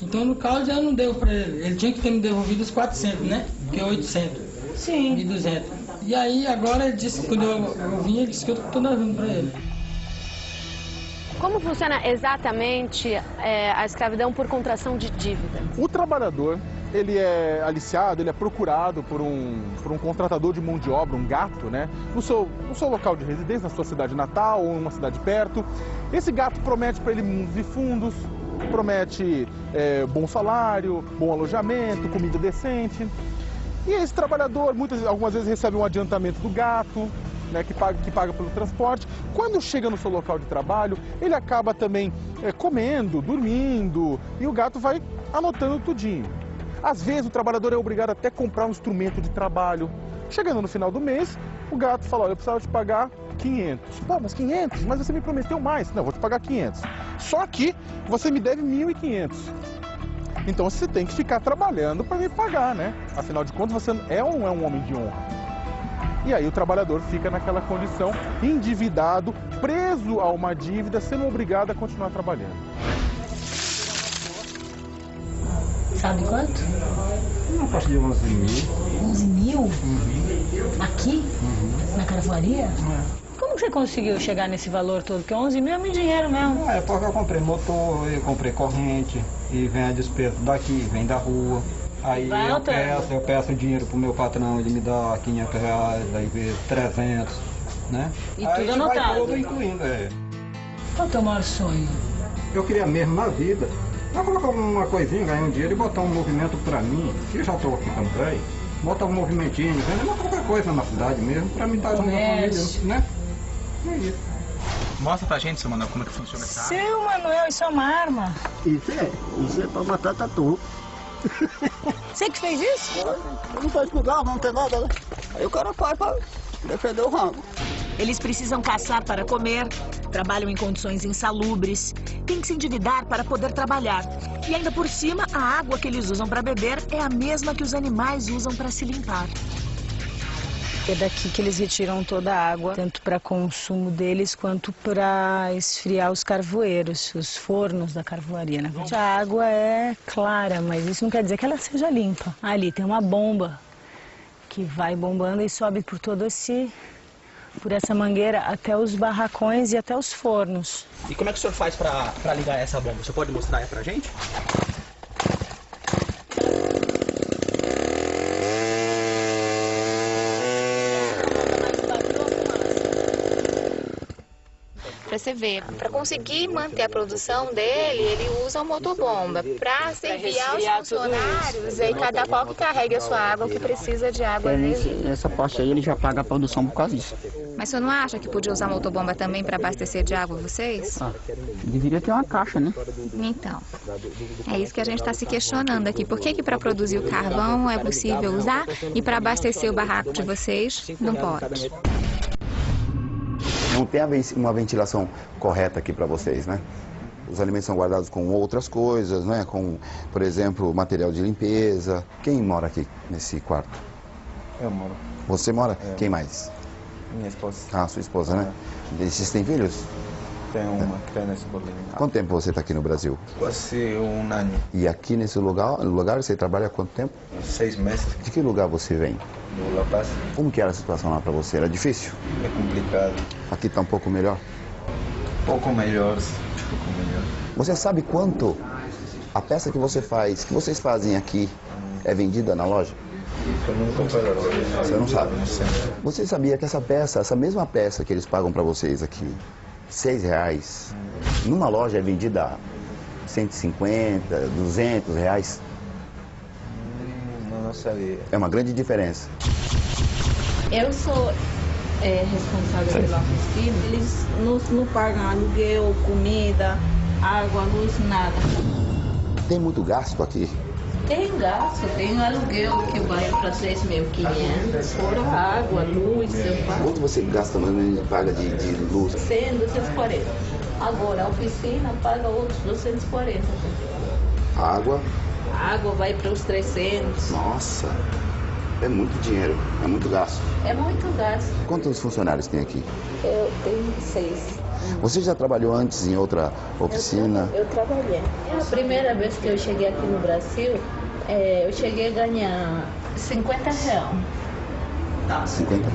Então, no caso, já não deu pra ele. Ele tinha que ter me devolvido os 400, né? Que é 800. Sim. 1.200. E aí, agora, ele disse, quando eu vim, ele disse que eu tô devendo pra ele. Como funciona exatamente a escravidão por contração de dívida? O trabalhador, ele é aliciado, ele é procurado por um contratador de mão de obra, um gato, né? No seu local de residência, na sua cidade natal ou numa cidade perto. Esse gato promete para ele mundos e fundos, promete bom salário, bom alojamento, comida decente. E esse trabalhador, algumas vezes, recebe um adiantamento do gato, né, que paga pelo transporte. Quando chega no seu local de trabalho, ele acaba também comendo, dormindo, e o gato vai anotando tudinho. Às vezes, o trabalhador é obrigado até a comprar um instrumento de trabalho. Chegando no final do mês, o gato fala: olha, eu precisava te pagar 500. Pô, mas 500? Mas você me prometeu mais. Não, vou te pagar 500. Só que você me deve 1.500. Então você tem que ficar trabalhando para me pagar, né? Afinal de contas, você é ou não é um homem de honra? E aí o trabalhador fica naquela condição, endividado, preso a uma dívida, sendo obrigado a continuar trabalhando. Sabe quanto? Uma faixa de 11 mil. 11 mil? Aqui? Na carvoaria? Como você conseguiu chegar nesse valor todo? Porque 11 mil é muito dinheiro mesmo. É porque eu comprei motor, eu comprei corrente, e vem a despesa daqui, vem da rua. Aí eu peço dinheiro pro meu patrão, ele me dá 500 reais, aí vezes 300, né? E aí tudo anotado? Vai tudo incluindo, Qual é o teu maior sonho? Eu queria mesmo na vida, eu colocar uma coisinha, ganhar um dinheiro e botar um movimento pra mim, que eu já tô ficando velho, botar um movimentinho, vender qualquer coisa na cidade mesmo, pra me dar uma família, né? É isso. Mostra pra gente, seu Manuel, como é que funciona essa arma. Seu Manuel, isso é uma arma. Isso é pra matar tatu. Você que fez isso? Não faz lugar, não tem nada, né? Aí o cara faz pra defender o rango. Eles precisam caçar para comer, trabalham em condições insalubres, têm que se endividar para poder trabalhar. E ainda por cima, a água que eles usam para beber é a mesma que os animais usam para se limpar. É daqui que eles retiram toda a água, tanto para consumo deles quanto para esfriar os carvoeiros, os fornos da carvoaria, né? A água é clara, mas isso não quer dizer que ela seja limpa. Ali tem uma bomba que vai bombando e sobe por por essa mangueira até os barracões e até os fornos. E como é que o senhor faz para ligar essa bomba? Você pode mostrar aí pra gente? Pra você ver, para conseguir manter a produção dele, ele usa o motobomba. Para servir aos funcionários, aí cada qual que carregue a sua água, que precisa de água dele. Essa parte aí ele já paga a produção por causa disso. Mas você não acha que podia usar a motobomba também para abastecer de água vocês? Deveria ter uma caixa, né? Então, é isso que a gente está se questionando aqui. Por que para produzir o carvão é possível usar e para abastecer o barraco de vocês não pode? Não tem uma ventilação correta aqui para vocês, né? Os alimentos são guardados com outras coisas, né? Com, por exemplo, material de limpeza. Quem mora aqui nesse quarto? Eu moro. Você mora? É. Quem mais? Minha esposa. Ah, sua esposa, né? Vocês têm filhos? Tenho uma criança por ali. Quanto tempo você está aqui no Brasil? Quase um ano. E aqui nesse lugar você trabalha há quanto tempo? 6 meses. De que lugar você vem? Do La Paz. Como que era a situação lá para você? Era difícil? É complicado. Aqui está um pouco melhor? Pouco melhor. Você sabe quanto a peça que vocês fazem aqui é vendida na loja? Eu não compro na loja. Você não sabe? Não sei. Você sabia que essa mesma peça que eles pagam para vocês aqui, R$6, numa loja é vendida a 150, 200 reais? Não sabia. É uma grande diferença. Eu sou responsável pela oficina. Eles não pagam aluguel, comida, água, luz, nada. Tem muito gasto aqui? Tem gasto, tem um aluguel que vai para 3.500, fora água, luz, eu pago. Quanto você gasta mais ou menos paga de luz? 100, 240. Agora a oficina paga outros 240. Água? A água vai para os 300. Nossa, é muito dinheiro, é muito gasto. É muito gasto. Quantos funcionários tem aqui? Eu tenho 6. Você já trabalhou antes em outra oficina? Eu trabalhei. A primeira vez que eu cheguei aqui no Brasil, eu cheguei a ganhar 50 reais. 50?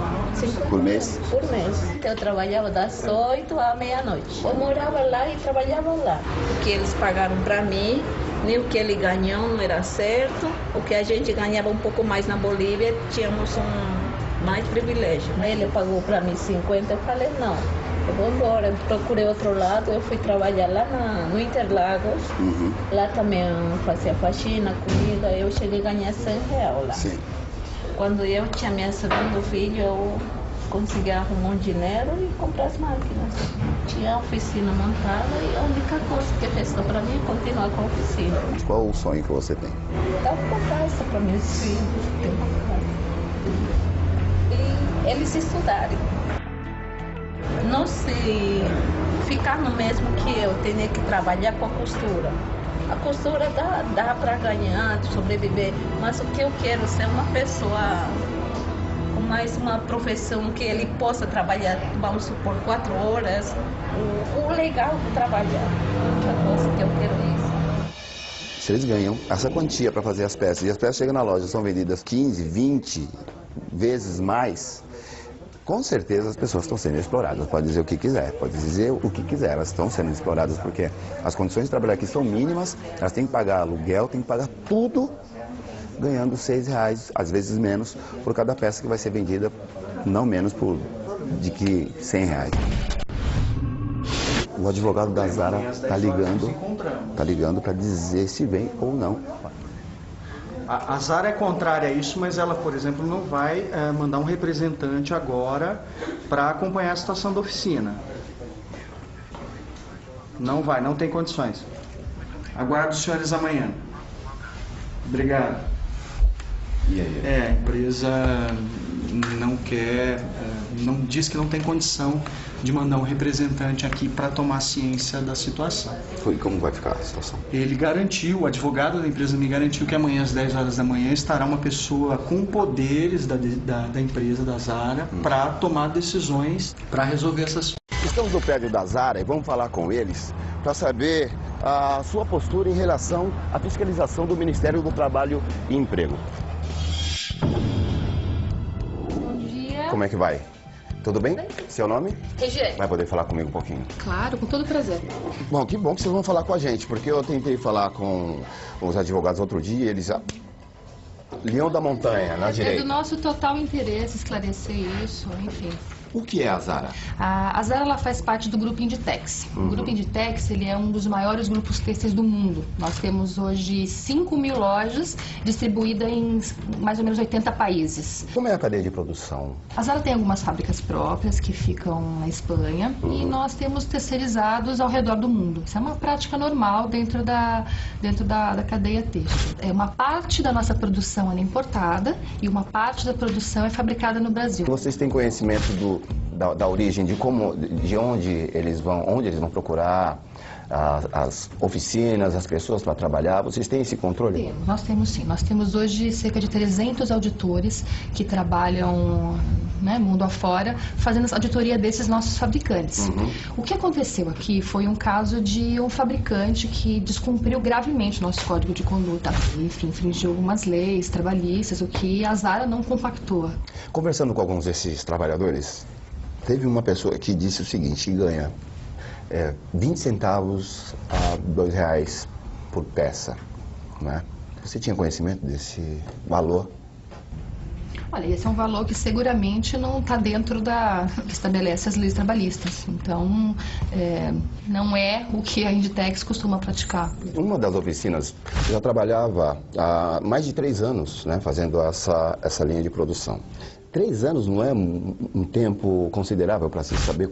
Por mês? Por mês. Eu trabalhava das 8 à meia-noite. Eu morava lá e trabalhava lá. O que eles pagaram para mim, nem o que ele ganhou não era certo. O que a gente ganhava um pouco mais na Bolívia, tínhamos mais privilégio. Ele pagou para mim 50, eu falei não. Eu vou embora, procurei outro lado, eu fui trabalhar lá no Interlagos. Lá também fazia faxina, comida, eu cheguei a ganhar R$100 lá. Sim. Quando eu tinha meu segundo filho, eu consegui arrumar um dinheiro e comprar as máquinas. Tinha a oficina montada e a única coisa que restou para mim é continuar com a oficina. Qual o sonho que você tem? Dar uma casa para meus filhos, ter uma casa. E eles estudarem. Não se ficar no mesmo que eu, tenho que trabalhar com a costura. A costura dá para ganhar, sobreviver, mas o que eu quero é ser uma pessoa com mais uma profissão que ele possa trabalhar, vamos supor, 4 horas. O legal de trabalhar, outra coisa que eu quero é isso. Se eles ganham essa quantia para fazer as peças e as peças chegam na loja, são vendidas 15, 20 vezes mais, com certeza as pessoas estão sendo exploradas. Pode dizer o que quiser, elas estão sendo exploradas porque as condições de trabalhar aqui são mínimas, elas têm que pagar aluguel, têm que pagar tudo, ganhando R$6, às vezes menos, por cada peça que vai ser vendida, não menos de que R$100. O advogado da Zara está ligando para dizer se vem ou não. A Zara é contrária a isso, mas ela, por exemplo, não vai mandar um representante agora para acompanhar a situação da oficina. Não vai, não tem condições. Aguardo os senhores amanhã. Obrigado. E aí? A empresa não quer, não diz que não tem condição de mandar um representante aqui para tomar ciência da situação. E como vai ficar a situação? Ele garantiu, o advogado da empresa me garantiu que amanhã às 10 horas da manhã estará uma pessoa com poderes da empresa, da Zara, para tomar decisões, para resolver essas... Estamos no prédio da Zara e vamos falar com eles para saber a sua postura em relação à fiscalização do Ministério do Trabalho e Emprego. Bom dia. Como é que vai? Tudo bem? Seu nome? Regiane. Vai poder falar comigo um pouquinho? Claro, com todo prazer. Bom, que bom que vocês vão falar com a gente, porque eu tentei falar com os advogados outro dia, eles... Leão da Montanha, na direita. É do nosso total interesse esclarecer isso, enfim. O que é a Zara? A Zara ela faz parte do Grupo Inditex. O Grupo Inditex ele é um dos maiores grupos têxteis do mundo. Nós temos hoje 5.000 lojas distribuídas em mais ou menos 80 países. Como é a cadeia de produção? A Zara tem algumas fábricas próprias que ficam na Espanha e nós temos terceirizados ao redor do mundo. Isso é uma prática normal dentro da cadeia têxtil. Uma parte da nossa produção é importada e uma parte da produção é fabricada no Brasil. Vocês têm conhecimento da origem, de onde eles vão procurar as oficinas, as pessoas para trabalhar? Vocês têm esse controle? Nós temos sim. Nós temos hoje cerca de 300 auditores que trabalham mundo afora, fazendo a auditoria desses nossos fabricantes. O que aconteceu aqui foi um caso de um fabricante que descumpriu gravemente o nosso código de conduta. Enfim, infringiu algumas leis trabalhistas, o que a Zara não compactua. Conversando com alguns desses trabalhadores, teve uma pessoa que disse o seguinte, que ganha 20 centavos a R$2 por peça, né? Você tinha conhecimento desse valor? Olha, esse é um valor que seguramente não está dentro que estabelece as leis trabalhistas. Então, não é o que a Inditex costuma praticar. Uma das oficinas já trabalhava há mais de 3 anos, né, fazendo essa linha de produção. 3 anos não é um tempo considerável para se saber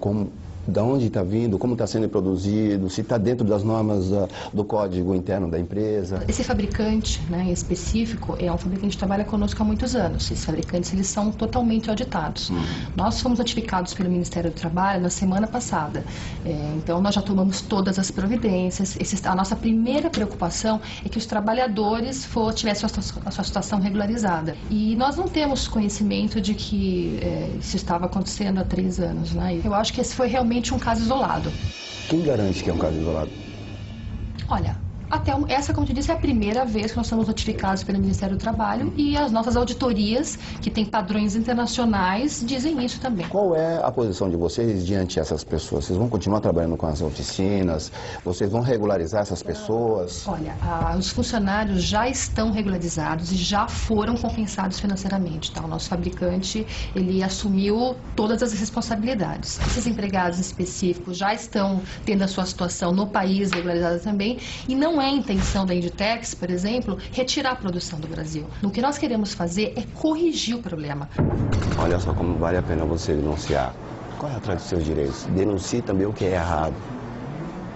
de onde está vindo, como está sendo produzido, se está dentro das normas do código interno da empresa. Esse fabricante, em específico, é um fabricante que trabalha conosco há muitos anos. Esses fabricantes eles são totalmente auditados. Nós fomos notificados pelo Ministério do Trabalho na semana passada. Então, nós já tomamos todas as providências. A nossa primeira preocupação é que os trabalhadores tivessem a sua situação regularizada. E nós não temos conhecimento de que isso estava acontecendo há 3 anos. Eu acho que esse foi realmente um caso isolado. Quem garante que é um caso isolado? Olha, essa, como eu disse, é a primeira vez que nós somos notificados pelo Ministério do Trabalho e as nossas auditorias, que têm padrões internacionais, dizem isso também. Qual é a posição de vocês diante dessas pessoas? Vocês vão continuar trabalhando com as oficinas? Vocês vão regularizar essas pessoas? Olha, os funcionários já estão regularizados e já foram compensados financeiramente, tá? O nosso fabricante, ele assumiu todas as responsabilidades. Esses empregados específicos já estão tendo a sua situação no país regularizada também e não é a intenção da Inditex, por exemplo, retirar a produção do Brasil. O que nós queremos fazer é corrigir o problema. Olha só como vale a pena você denunciar. Corre atrás dos seus direitos. Denuncie também o que é errado.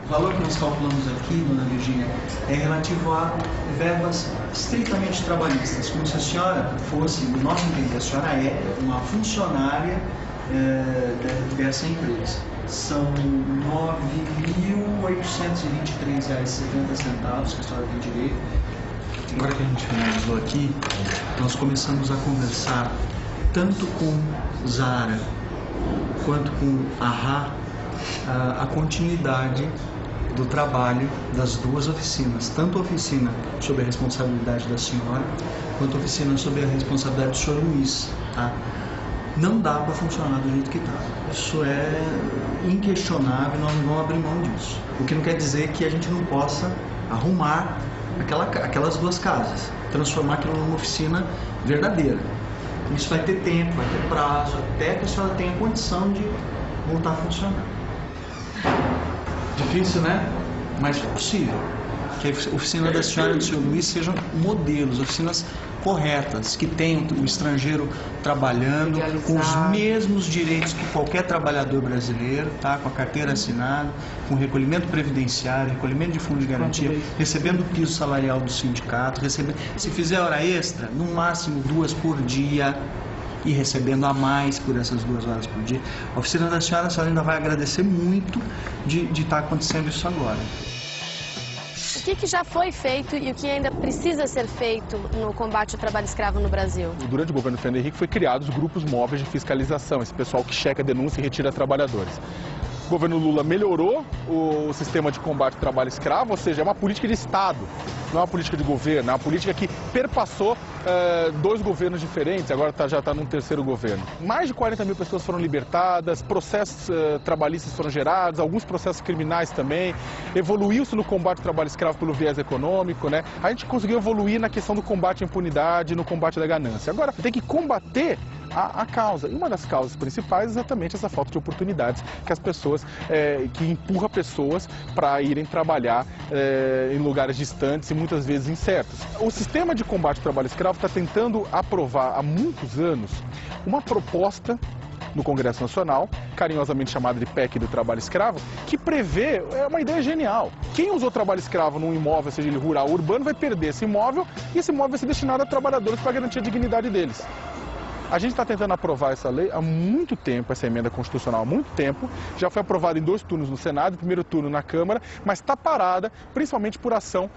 O valor que nós calculamos aqui, dona Virgínia, é relativo a verbas estritamente trabalhistas, como se a senhora fosse, no nosso entender, a senhora é uma funcionária dessa empresa. São R$ 9.823,70 que a senhora tem direito. Agora que a gente finalizou aqui, nós começamos a conversar tanto com Zara quanto com a a continuidade do trabalho das duas oficinas, tanto a oficina sob a responsabilidade da senhora, quanto a oficina sob a responsabilidade do senhor Luiz, tá? Não dá para funcionar do jeito que está. Isso é inquestionável, nós não vamos abrir mão disso. O que não quer dizer que a gente não possa arrumar aquelas duas casas, transformar aquilo numa oficina verdadeira. Isso vai ter tempo, vai ter prazo, até que a senhora tenha condição de voltar a funcionar. Difícil, né? Mas é possível. Que a oficina da senhora e do senhor Luiz sejam modelos, oficinas corretas, que tenham o estrangeiro trabalhando com os mesmos direitos que qualquer trabalhador brasileiro, tá? Com a carteira assinada, com recolhimento previdenciário, recolhimento de fundo de garantia, recebendo o piso salarial do sindicato, se fizer hora extra, no máximo 2 por dia, e recebendo a mais por essas 2 horas por dia. A oficina da senhora, a senhora ainda vai agradecer muito de estar acontecendo isso agora. O que já foi feito e o que ainda precisa ser feito no combate ao trabalho escravo no Brasil? Durante o governo Fernando Henrique foi criados os grupos móveis de fiscalização, esse pessoal que checa, denuncia e retira trabalhadores. O governo Lula melhorou o sistema de combate ao trabalho escravo, ou seja, é uma política de Estado, não é uma política de governo, é uma política que perpassou 2 governos diferentes, agora já está num 3º governo. Mais de 40 mil pessoas foram libertadas, processos trabalhistas foram gerados, alguns processos criminais também, evoluiu-se no combate ao trabalho escravo pelo viés econômico, né? A gente conseguiu evoluir na questão do combate à impunidade, no combate da ganância. Agora, tem que combater a causa. E uma das causas principais é exatamente essa falta de oportunidades que as pessoas, que empurra pessoas para irem trabalhar em lugares distantes e muitas vezes incertos. O sistema de combate ao trabalho escravo está tentando aprovar há muitos anos uma proposta no Congresso Nacional, carinhosamente chamada de PEC do trabalho escravo, que prevê, é uma ideia genial. Quem usou trabalho escravo num imóvel, seja ele rural ou urbano, vai perder esse imóvel e esse imóvel vai ser destinado a trabalhadores para garantir a dignidade deles. A gente está tentando aprovar essa lei há muito tempo, essa emenda constitucional há muito tempo. Já foi aprovada em 2 turnos no Senado, primeiro turno na Câmara, mas está parada, principalmente por ação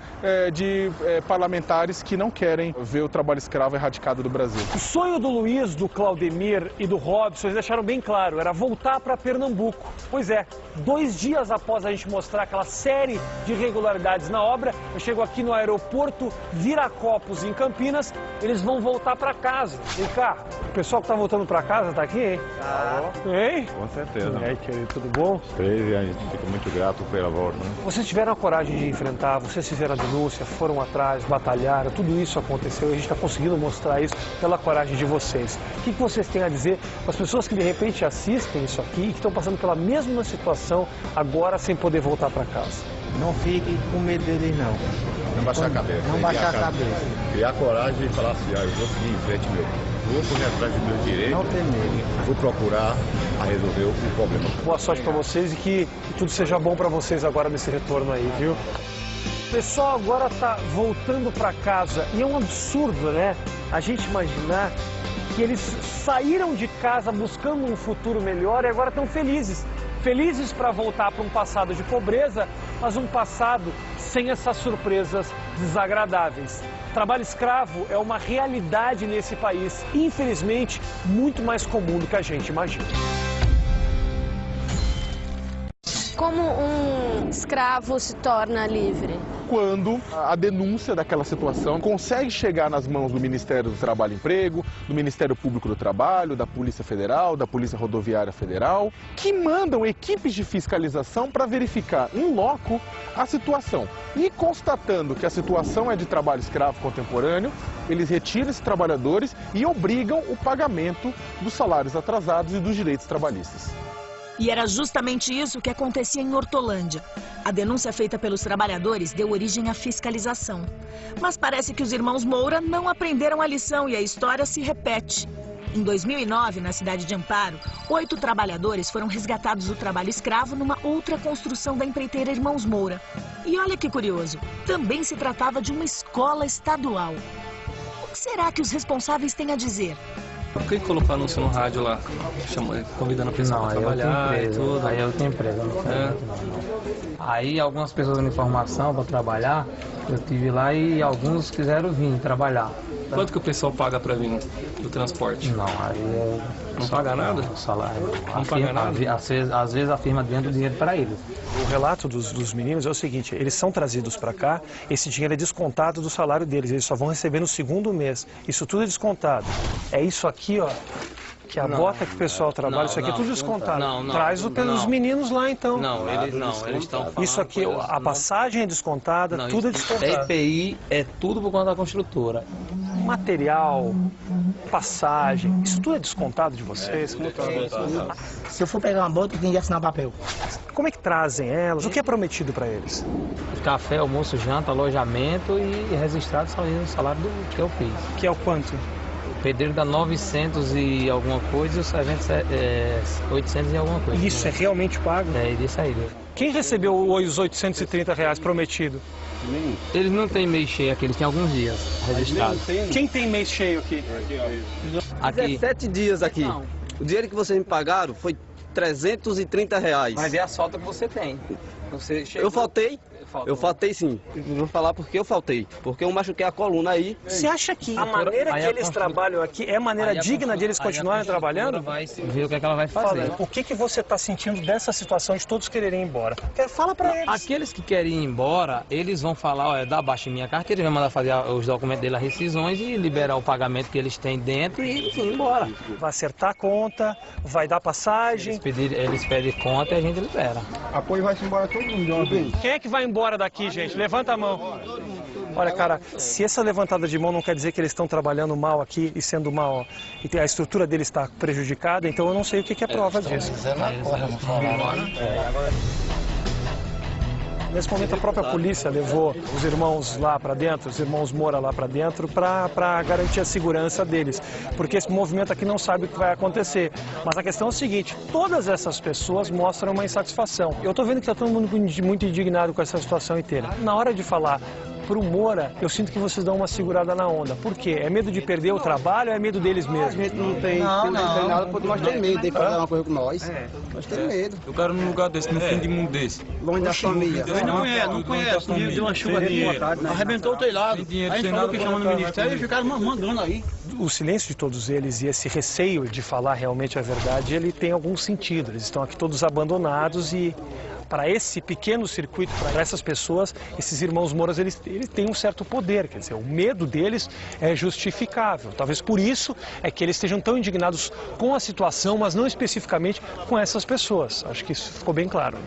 de parlamentares que não querem ver o trabalho escravo erradicado do Brasil. O sonho do Luiz, do Claudemir e do Robson, eles deixaram bem claro, era voltar para Pernambuco. Pois é, 2 dias após a gente mostrar aquela série de irregularidades na obra, eu chego aqui no aeroporto Viracopos, em Campinas, eles vão voltar para casa. Vem cá. O pessoal que tá voltando para casa tá aqui, hein? Hein? Com certeza. E aí, querido, tudo bom? 3 e a gente fica muito grato pela volta. Né? Vocês tiveram a coragem de enfrentar, vocês fizeram a denúncia, foram atrás, batalharam, tudo isso aconteceu e a gente está conseguindo mostrar isso pela coragem de vocês. O que vocês têm a dizer para as pessoas que de repente assistem isso aqui e que estão passando pela mesma situação agora sem poder voltar para casa? Não fique com medo deles, não. Não baixar a cabeça. Não baixar a cabeça. Criar coragem de falar assim, eu vou seguir em frente meu. Vou correr atrás dos meus direitos. Não tem medo. Vou procurar resolver o problema. Boa sorte para vocês e que tudo seja bom para vocês agora nesse retorno aí, viu? O pessoal agora tá voltando para casa e é um absurdo, né? A gente imaginar que eles saíram de casa buscando um futuro melhor e agora estão felizes. Felizes para voltar para um passado de pobreza, mas um passado sem essas surpresas desagradáveis. Trabalho escravo é uma realidade nesse país, infelizmente, muito mais comum do que a gente imagina. Como um escravo se torna livre? quando a denúncia daquela situação consegue chegar nas mãos do Ministério do Trabalho e Emprego, do Ministério Público do Trabalho, da Polícia Federal, da Polícia Rodoviária Federal, que mandam equipes de fiscalização para verificar in loco a situação. E constatando que a situação é de trabalho escravo contemporâneo, eles retiram esses trabalhadores e obrigam o pagamento dos salários atrasados e dos direitos trabalhistas. E era justamente isso que acontecia em Hortolândia. A denúncia feita pelos trabalhadores deu origem à fiscalização. Mas parece que os irmãos Moura não aprenderam a lição e a história se repete. Em 2009, na cidade de Amparo, 8 trabalhadores foram resgatados do trabalho escravo numa outra construção da empreiteira Irmãos Moura. E olha que curioso, também se tratava de uma escola estadual. O que será que os responsáveis têm a dizer? Por que colocou anúncio no rádio lá, convidando a pessoa a trabalhar e tudo? Aí eu tenho empresa, não sei. Aí algumas pessoas me informação para trabalhar, eu estive lá e alguns quiseram vir trabalhar. Quanto que o pessoal paga para vir do transporte? Não, aí não paga nada? O salário. Não paga nada? Às vezes a firma vende o dinheiro para eles. O relato dos meninos é o seguinte, eles são trazidos para cá, esse dinheiro é descontado do salário deles, eles só vão receber no segundo mês. Isso tudo é descontado. É isso aqui, ó, que a bota que o pessoal trabalha, isso aqui é tudo descontado. Traz pelos meninos lá, então. Não, eles estão falando. Isso aqui, a passagem é descontada, tudo é descontado. EPI é tudo por conta da construtora. Material, passagem, isso tudo é descontado de vocês? Se eu for pegar uma bota, eu tenho que assinar papel. Como é que trazem elas? O que é prometido para eles? Café, almoço, janta, alojamento e registrado o salário do que eu fiz. Que é o quanto? O pedreiro dá 900 e alguma coisa e o servente 800 e alguma coisa. Isso é realmente pago? É, isso aí. Quem recebeu os R$830 prometido? Eles não têm mês cheio aqui, eles têm alguns dias registrados. Quem tem mês cheio aqui? Aqui. 17 dias aqui. Não. O dinheiro que vocês me pagaram foi R$330. Mas é a falta que você tem. Você chegou... Eu faltei. Eu faltei sim. Vou falar porque eu faltei. Porque eu machuquei a coluna aí. Você acha que a maneira que eles trabalham aqui é maneira digna de eles continuarem trabalhando? Vai ver o que ela vai fazer. Fala, o que você está sentindo dessa situação de todos quererem ir embora? Fala para eles. Aqueles que querem ir embora, eles vão falar, olha, dá baixa em minha carteira, vai mandar fazer os documentos dele, as rescisões e liberar o pagamento que eles têm dentro e ir embora. Vai acertar a conta, vai dar passagem. Eles pedem conta e a gente libera. Apoio vai-se embora todo mundo. Quem é que vai embora daqui, gente? Levanta a mão. Olha, cara, se essa levantada de mão não quer dizer que eles estão trabalhando mal aqui e sendo mal, e a estrutura deles está prejudicada, então eu não sei o que é prova disso. Nesse momento, a própria polícia levou os irmãos lá para dentro, os irmãos Moura lá para dentro, para garantir a segurança deles. Porque esse movimento aqui não sabe o que vai acontecer. Mas a questão é o seguinte, todas essas pessoas mostram uma insatisfação. Eu estou vendo que está todo mundo muito indignado com essa situação inteira. Na hora de falar para o Moura, eu sinto que vocês dão uma segurada na onda. Por quê? É medo de perder o trabalho ou é medo deles mesmos? A gente não tem nada, porque nós temos medo de fazer uma coisa com nós. Nós temos medo. Eu quero num lugar desse, no fim de mundo desse. Longe da família. Não conhece. Deu uma chuva aqui, arrebentou o telhado. Aí falou que chama no ministério e ficaram mandando aí. O silêncio de todos eles e esse receio de falar realmente a verdade, ele tem algum sentido. Eles estão aqui todos abandonados e para esse pequeno circuito, para essas pessoas, esses irmãos Mouras, eles têm um certo poder. Quer dizer, o medo deles é justificável. Talvez por isso é que eles estejam tão indignados com a situação, mas não especificamente com essas pessoas. Acho que isso ficou bem claro.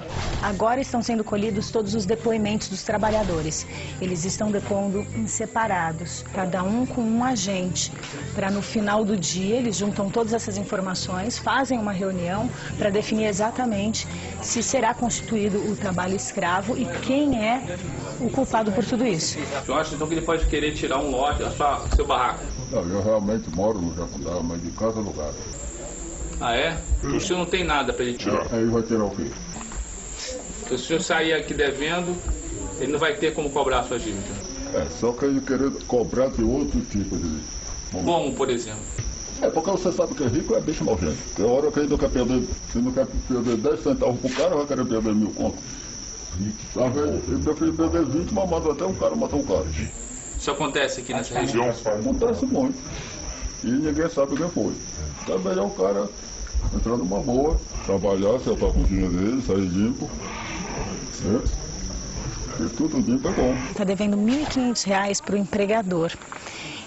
Agora estão sendo colhidos todos os depoimentos dos trabalhadores. Eles estão depondo em separados, cada um com um agente. Para no final do dia, eles juntam todas essas informações, fazem uma reunião para definir exatamente se será constituído o trabalho escravo e quem é o culpado por tudo isso. Eu acho então que ele pode querer tirar um lote do seu barraco. Não, eu realmente moro no Jacundá, mas de casa lugar. Ah, é? O senhor não tem nada para ele tirar? Aí vai tirar o quê? Se o senhor sair aqui devendo, ele não vai ter como cobrar a sua dívida. É, só que ele querer cobrar de outro tipo de... Como, por exemplo? É porque você sabe que rico é bicho nojento. Tem hora que ele não quer perder, se não quer perder 10 centavos pro cara, vai querer perder 1000 contos. Às vezes ele prefere perder 20, mas manda até um cara matar um cara. Isso acontece aqui nessa região? Acontece muito. E ninguém sabe quem foi. Então é melhor o cara entrar numa boa, trabalhar, acertar com o dinheiro dele, sair limpo. E tudo dia tá bom. Está devendo R$ 1.500 para o empregador.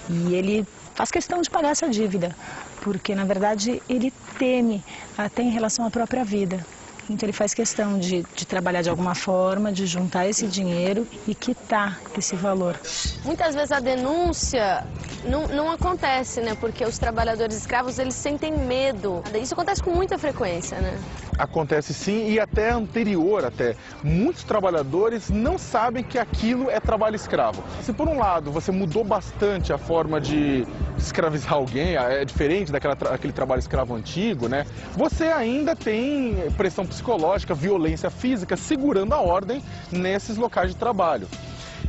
E ele faz questão de pagar essa dívida, porque, na verdade, ele teme até em relação à própria vida. Então, ele faz questão de trabalhar de alguma forma, de juntar esse dinheiro e quitar esse valor. Muitas vezes a denúncia não acontece, né? Porque os trabalhadores escravos, eles sentem medo. Isso acontece com muita frequência, né? Acontece sim, e até anterior, muitos trabalhadores não sabem que aquilo é trabalho escravo. Se por um lado você mudou bastante a forma de escravizar alguém, é diferente daquele trabalho escravo antigo, né? Você ainda tem pressão psicológica, violência física segurando a ordem nesses locais de trabalho.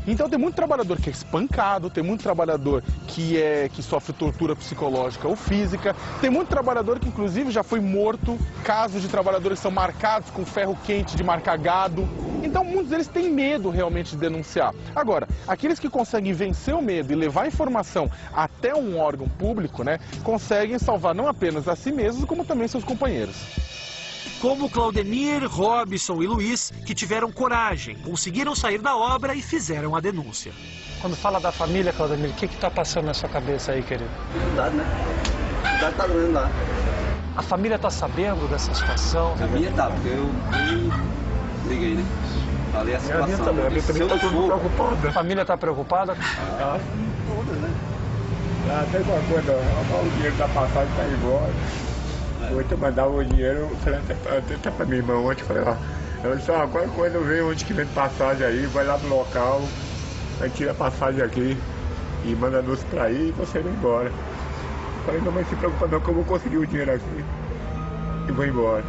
Então tem muito trabalhador que é espancado, tem muito trabalhador que sofre tortura psicológica ou física, tem muito trabalhador que inclusive já foi morto, casos de trabalhadores que são marcados com ferro quente de marcar gado. Então muitos deles têm medo realmente de denunciar. Agora, aqueles que conseguem vencer o medo e levar a informação até um órgão público, né, conseguem salvar não apenas a si mesmos, como também seus companheiros. Como Claudemir, Robson e Luiz, que tiveram coragem, conseguiram sair da obra e fizeram a denúncia. Quando fala da família, Claudemir, o que está passando na sua cabeça aí, querido? Verdade, né? Verdade tá doendo lá. A família está sabendo dessa situação? A família tá, porque eu liguei, né? Falei a situação. A família está preocupada? Toda, né? Até uma coisa, o dinheiro da passagem está embora. Ontem eu mandava o dinheiro, eu falei até pra minha irmã ontem, falei, ela disse, qualquer coisa eu vejo onde que vem passagem aí, vai lá no local, aí tira a passagem aqui e manda anúncio pra aí e você vai embora. Eu falei, não, mas se preocupa não que eu vou conseguir o dinheiro aqui e vou embora.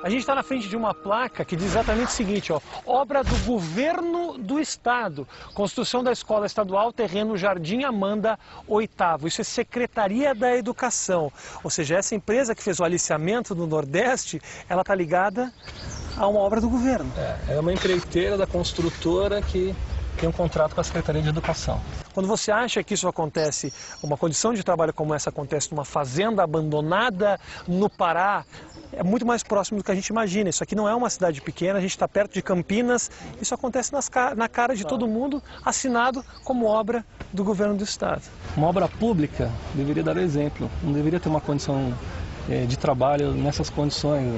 A gente está na frente de uma placa que diz exatamente o seguinte, obra do governo do estado, construção da escola estadual, terreno Jardim Amanda, 8º. Isso é Secretaria da Educação. Ou seja, essa empresa que fez o aliciamento no Nordeste, ela está ligada a uma obra do governo. É uma empreiteira da construtora que tem um contrato com a Secretaria de Educação. Quando você acha que isso acontece, uma condição de trabalho como essa acontece numa fazenda abandonada no Pará, é muito mais próximo do que a gente imagina. Isso aqui não é uma cidade pequena, a gente está perto de Campinas, isso acontece na cara de todo mundo, assinado como obra do governo do estado. Uma obra pública deveria dar exemplo, não deveria ter uma condição de trabalho nessas condições.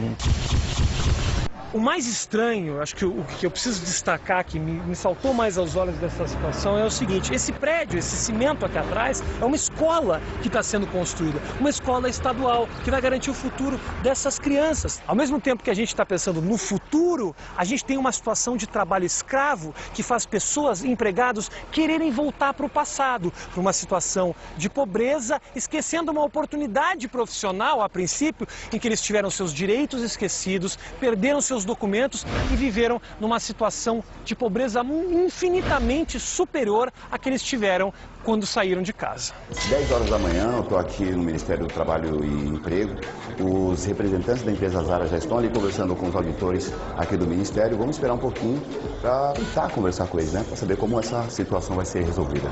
O mais estranho, acho que o que eu preciso destacar, que me saltou mais aos olhos dessa situação, é o seguinte: esse prédio, esse cimento aqui atrás, é uma escola que está sendo construída, uma escola estadual, que vai garantir o futuro dessas crianças. Ao mesmo tempo que a gente está pensando no futuro, a gente tem uma situação de trabalho escravo que faz pessoas, empregados, quererem voltar para o passado, para uma situação de pobreza, esquecendo uma oportunidade profissional, a princípio, em que eles tiveram seus direitos esquecidos, perderam seus documentos e viveram numa situação de pobreza infinitamente superior à que eles tiveram quando saíram de casa. 10 horas da manhã, eu estou aqui no Ministério do Trabalho e Emprego. Os representantes da empresa Zara já estão ali conversando com os auditores aqui do Ministério. Vamos esperar um pouquinho para tentar conversar com eles, né? Para saber como essa situação vai ser resolvida.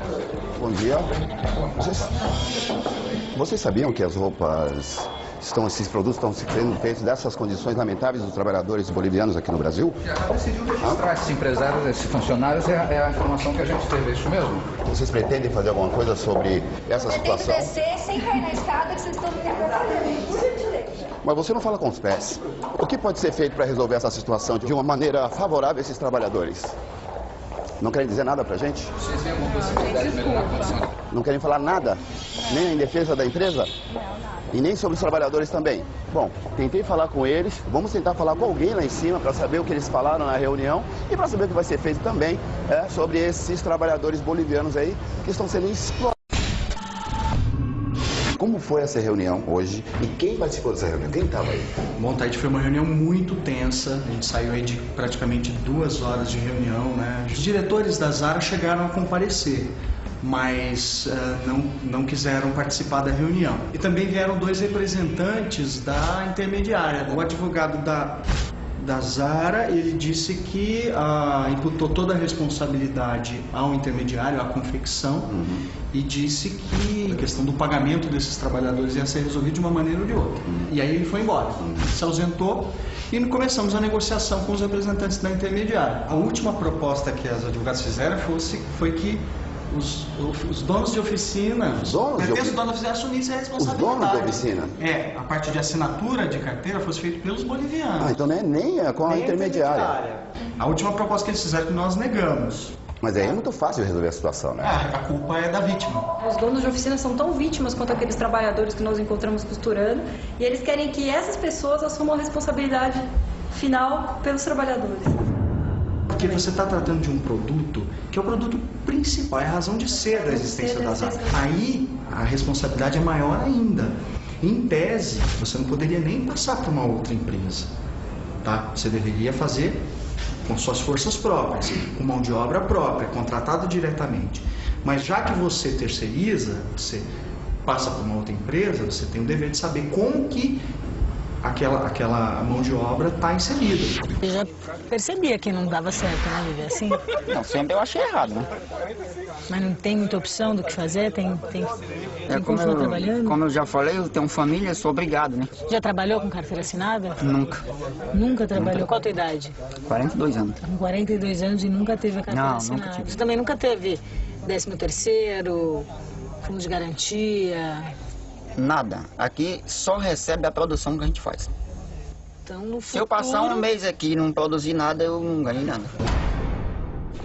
Bom dia. Vocês sabiam que as roupas... esses produtos estão sendo feitos dessas condições lamentáveis dos trabalhadores bolivianos aqui no Brasil? Decidiu registrar esses empresários, esses funcionários, é a informação que a gente teve, é isso mesmo? Vocês pretendem fazer alguma coisa sobre essa situação? Tem que descer sem cair na escada que vocês estão me atrapalhando, por gentileza. Mas você não fala com os pés. O que pode ser feito para resolver essa situação de uma maneira favorável a esses trabalhadores? Não querem dizer nada pra gente? Vocês veem alguma possibilidade de melhorar a condição? Não querem falar nada? Nem em defesa da empresa? E nem sobre os trabalhadores também. Bom, tentei falar com eles, vamos tentar falar com alguém lá em cima para saber o que eles falaram na reunião e para saber o que vai ser feito também sobre esses trabalhadores bolivianos aí que estão sendo explorados. Como foi essa reunião hoje e quem participou dessa reunião? Quem estava aí? Bom, Taide, foi uma reunião muito tensa, a gente saiu aí de praticamente 2 horas de reunião, né? Os diretores da Zara chegaram a comparecer, mas não quiseram participar da reunião. E também vieram 2 representantes da intermediária. O advogado da Zara, ele disse que imputou toda a responsabilidade ao intermediário, à confecção, e disse que a questão do pagamento desses trabalhadores ia ser resolvida de uma maneira ou de outra. E aí ele foi embora, se ausentou e começamos a negociação com os representantes da intermediária. A última proposta que as advogadas fizeram foi que os donos de oficina, os donos de oficina assumissem a responsabilidade. Os donos de oficina? A parte de assinatura de carteira fosse feita pelos bolivianos. Então nem é com a intermediária. A última proposta que eles fizeram que nós negamos. Mas aí é muito fácil resolver a situação, né? A culpa é da vítima. Os donos de oficina são tão vítimas quanto aqueles trabalhadores que nós encontramos costurando, e eles querem que essas pessoas assumam a responsabilidade final pelos trabalhadores. Porque você está tratando de um produto que é o produto principal, é a razão de ser da existência das áreas. Aí a responsabilidade é maior ainda. Em tese, você não poderia nem passar para uma outra empresa, tá? Você deveria fazer com suas forças próprias, com mão de obra própria, contratado diretamente. Mas já que você terceiriza, você passa para uma outra empresa, você tem o dever de saber como que aquela mão de obra está inserida. Eu já percebia que não dava certo, né, viver assim? Não, sempre eu achei errado, né? Mas não tem muita opção do que fazer? Tem continuar trabalhando? Como eu já falei, eu tenho família, sou obrigado, né? Já trabalhou com carteira assinada? Nunca. Nunca trabalhou? Qual a tua idade? 42 anos. Com 42 anos e nunca teve a carteira assinada? Nunca tive. Você também nunca teve 13º, fundo de garantia? Nada. Aqui só recebe a produção que a gente faz. Então, no futuro... Se eu passar um mês aqui e não produzir nada, eu não ganho nada.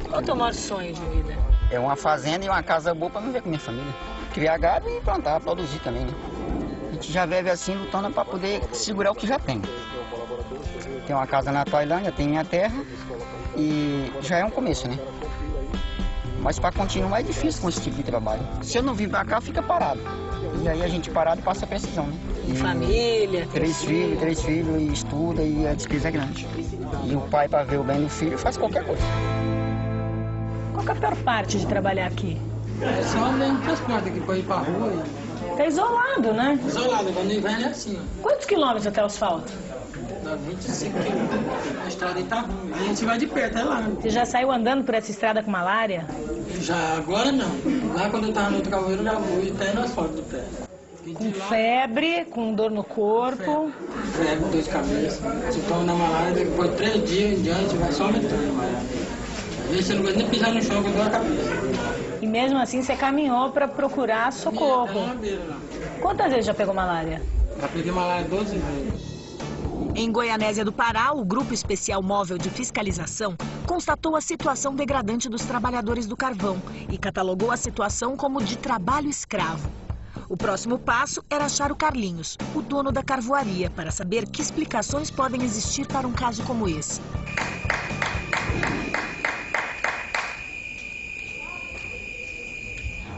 Qual é o teu maior sonho de vida? É uma fazenda e uma casa boa para viver com minha família. Criar gado e plantar, produzir também, né? A gente já vive assim, lutando para poder segurar o que já tem. Tem uma casa na Tailândia, tem minha terra e já é um começo, né? Mas para continuar é difícil com esse tipo de trabalho. Se eu não vir para cá, fica parado. E aí a gente parado passa precisão, né? E família, três filhos, e estuda e a despesa é grande. E o pai, para ver o bem do filho, faz qualquer coisa. Qual que é a pior parte de trabalhar aqui? É só andar no transporte aqui para ir para a rua. Tá isolado, né? Isolado, quando inverno é assim, ó. Quantos quilômetros até o asfalto? Dá 25 quilômetros. A estrada aí tá ruim. A gente vai de perto, é lá. Você já saiu andando por essa estrada com malária? Já, agora não. Lá quando eu tava no outro cavoeiro, eu já fui até no asfalto do pé. Com febre, com dor no corpo. Febre, dor de cabeça. Se toma na malária, depois de 3 dias em diante, vai só aumentando a malária. Às vezes você não vai nem pisar no chão com dor na cabeça. E mesmo assim você caminhou para procurar socorro. Quantas vezes já pegou malária? Já peguei malária 12 vezes. Em Goianésia do Pará, o Grupo Especial Móvel de Fiscalização constatou a situação degradante dos trabalhadores do carvão e catalogou a situação como de trabalho escravo. O próximo passo era achar o Carlinhos, o dono da carvoaria, para saber que explicações podem existir para um caso como esse.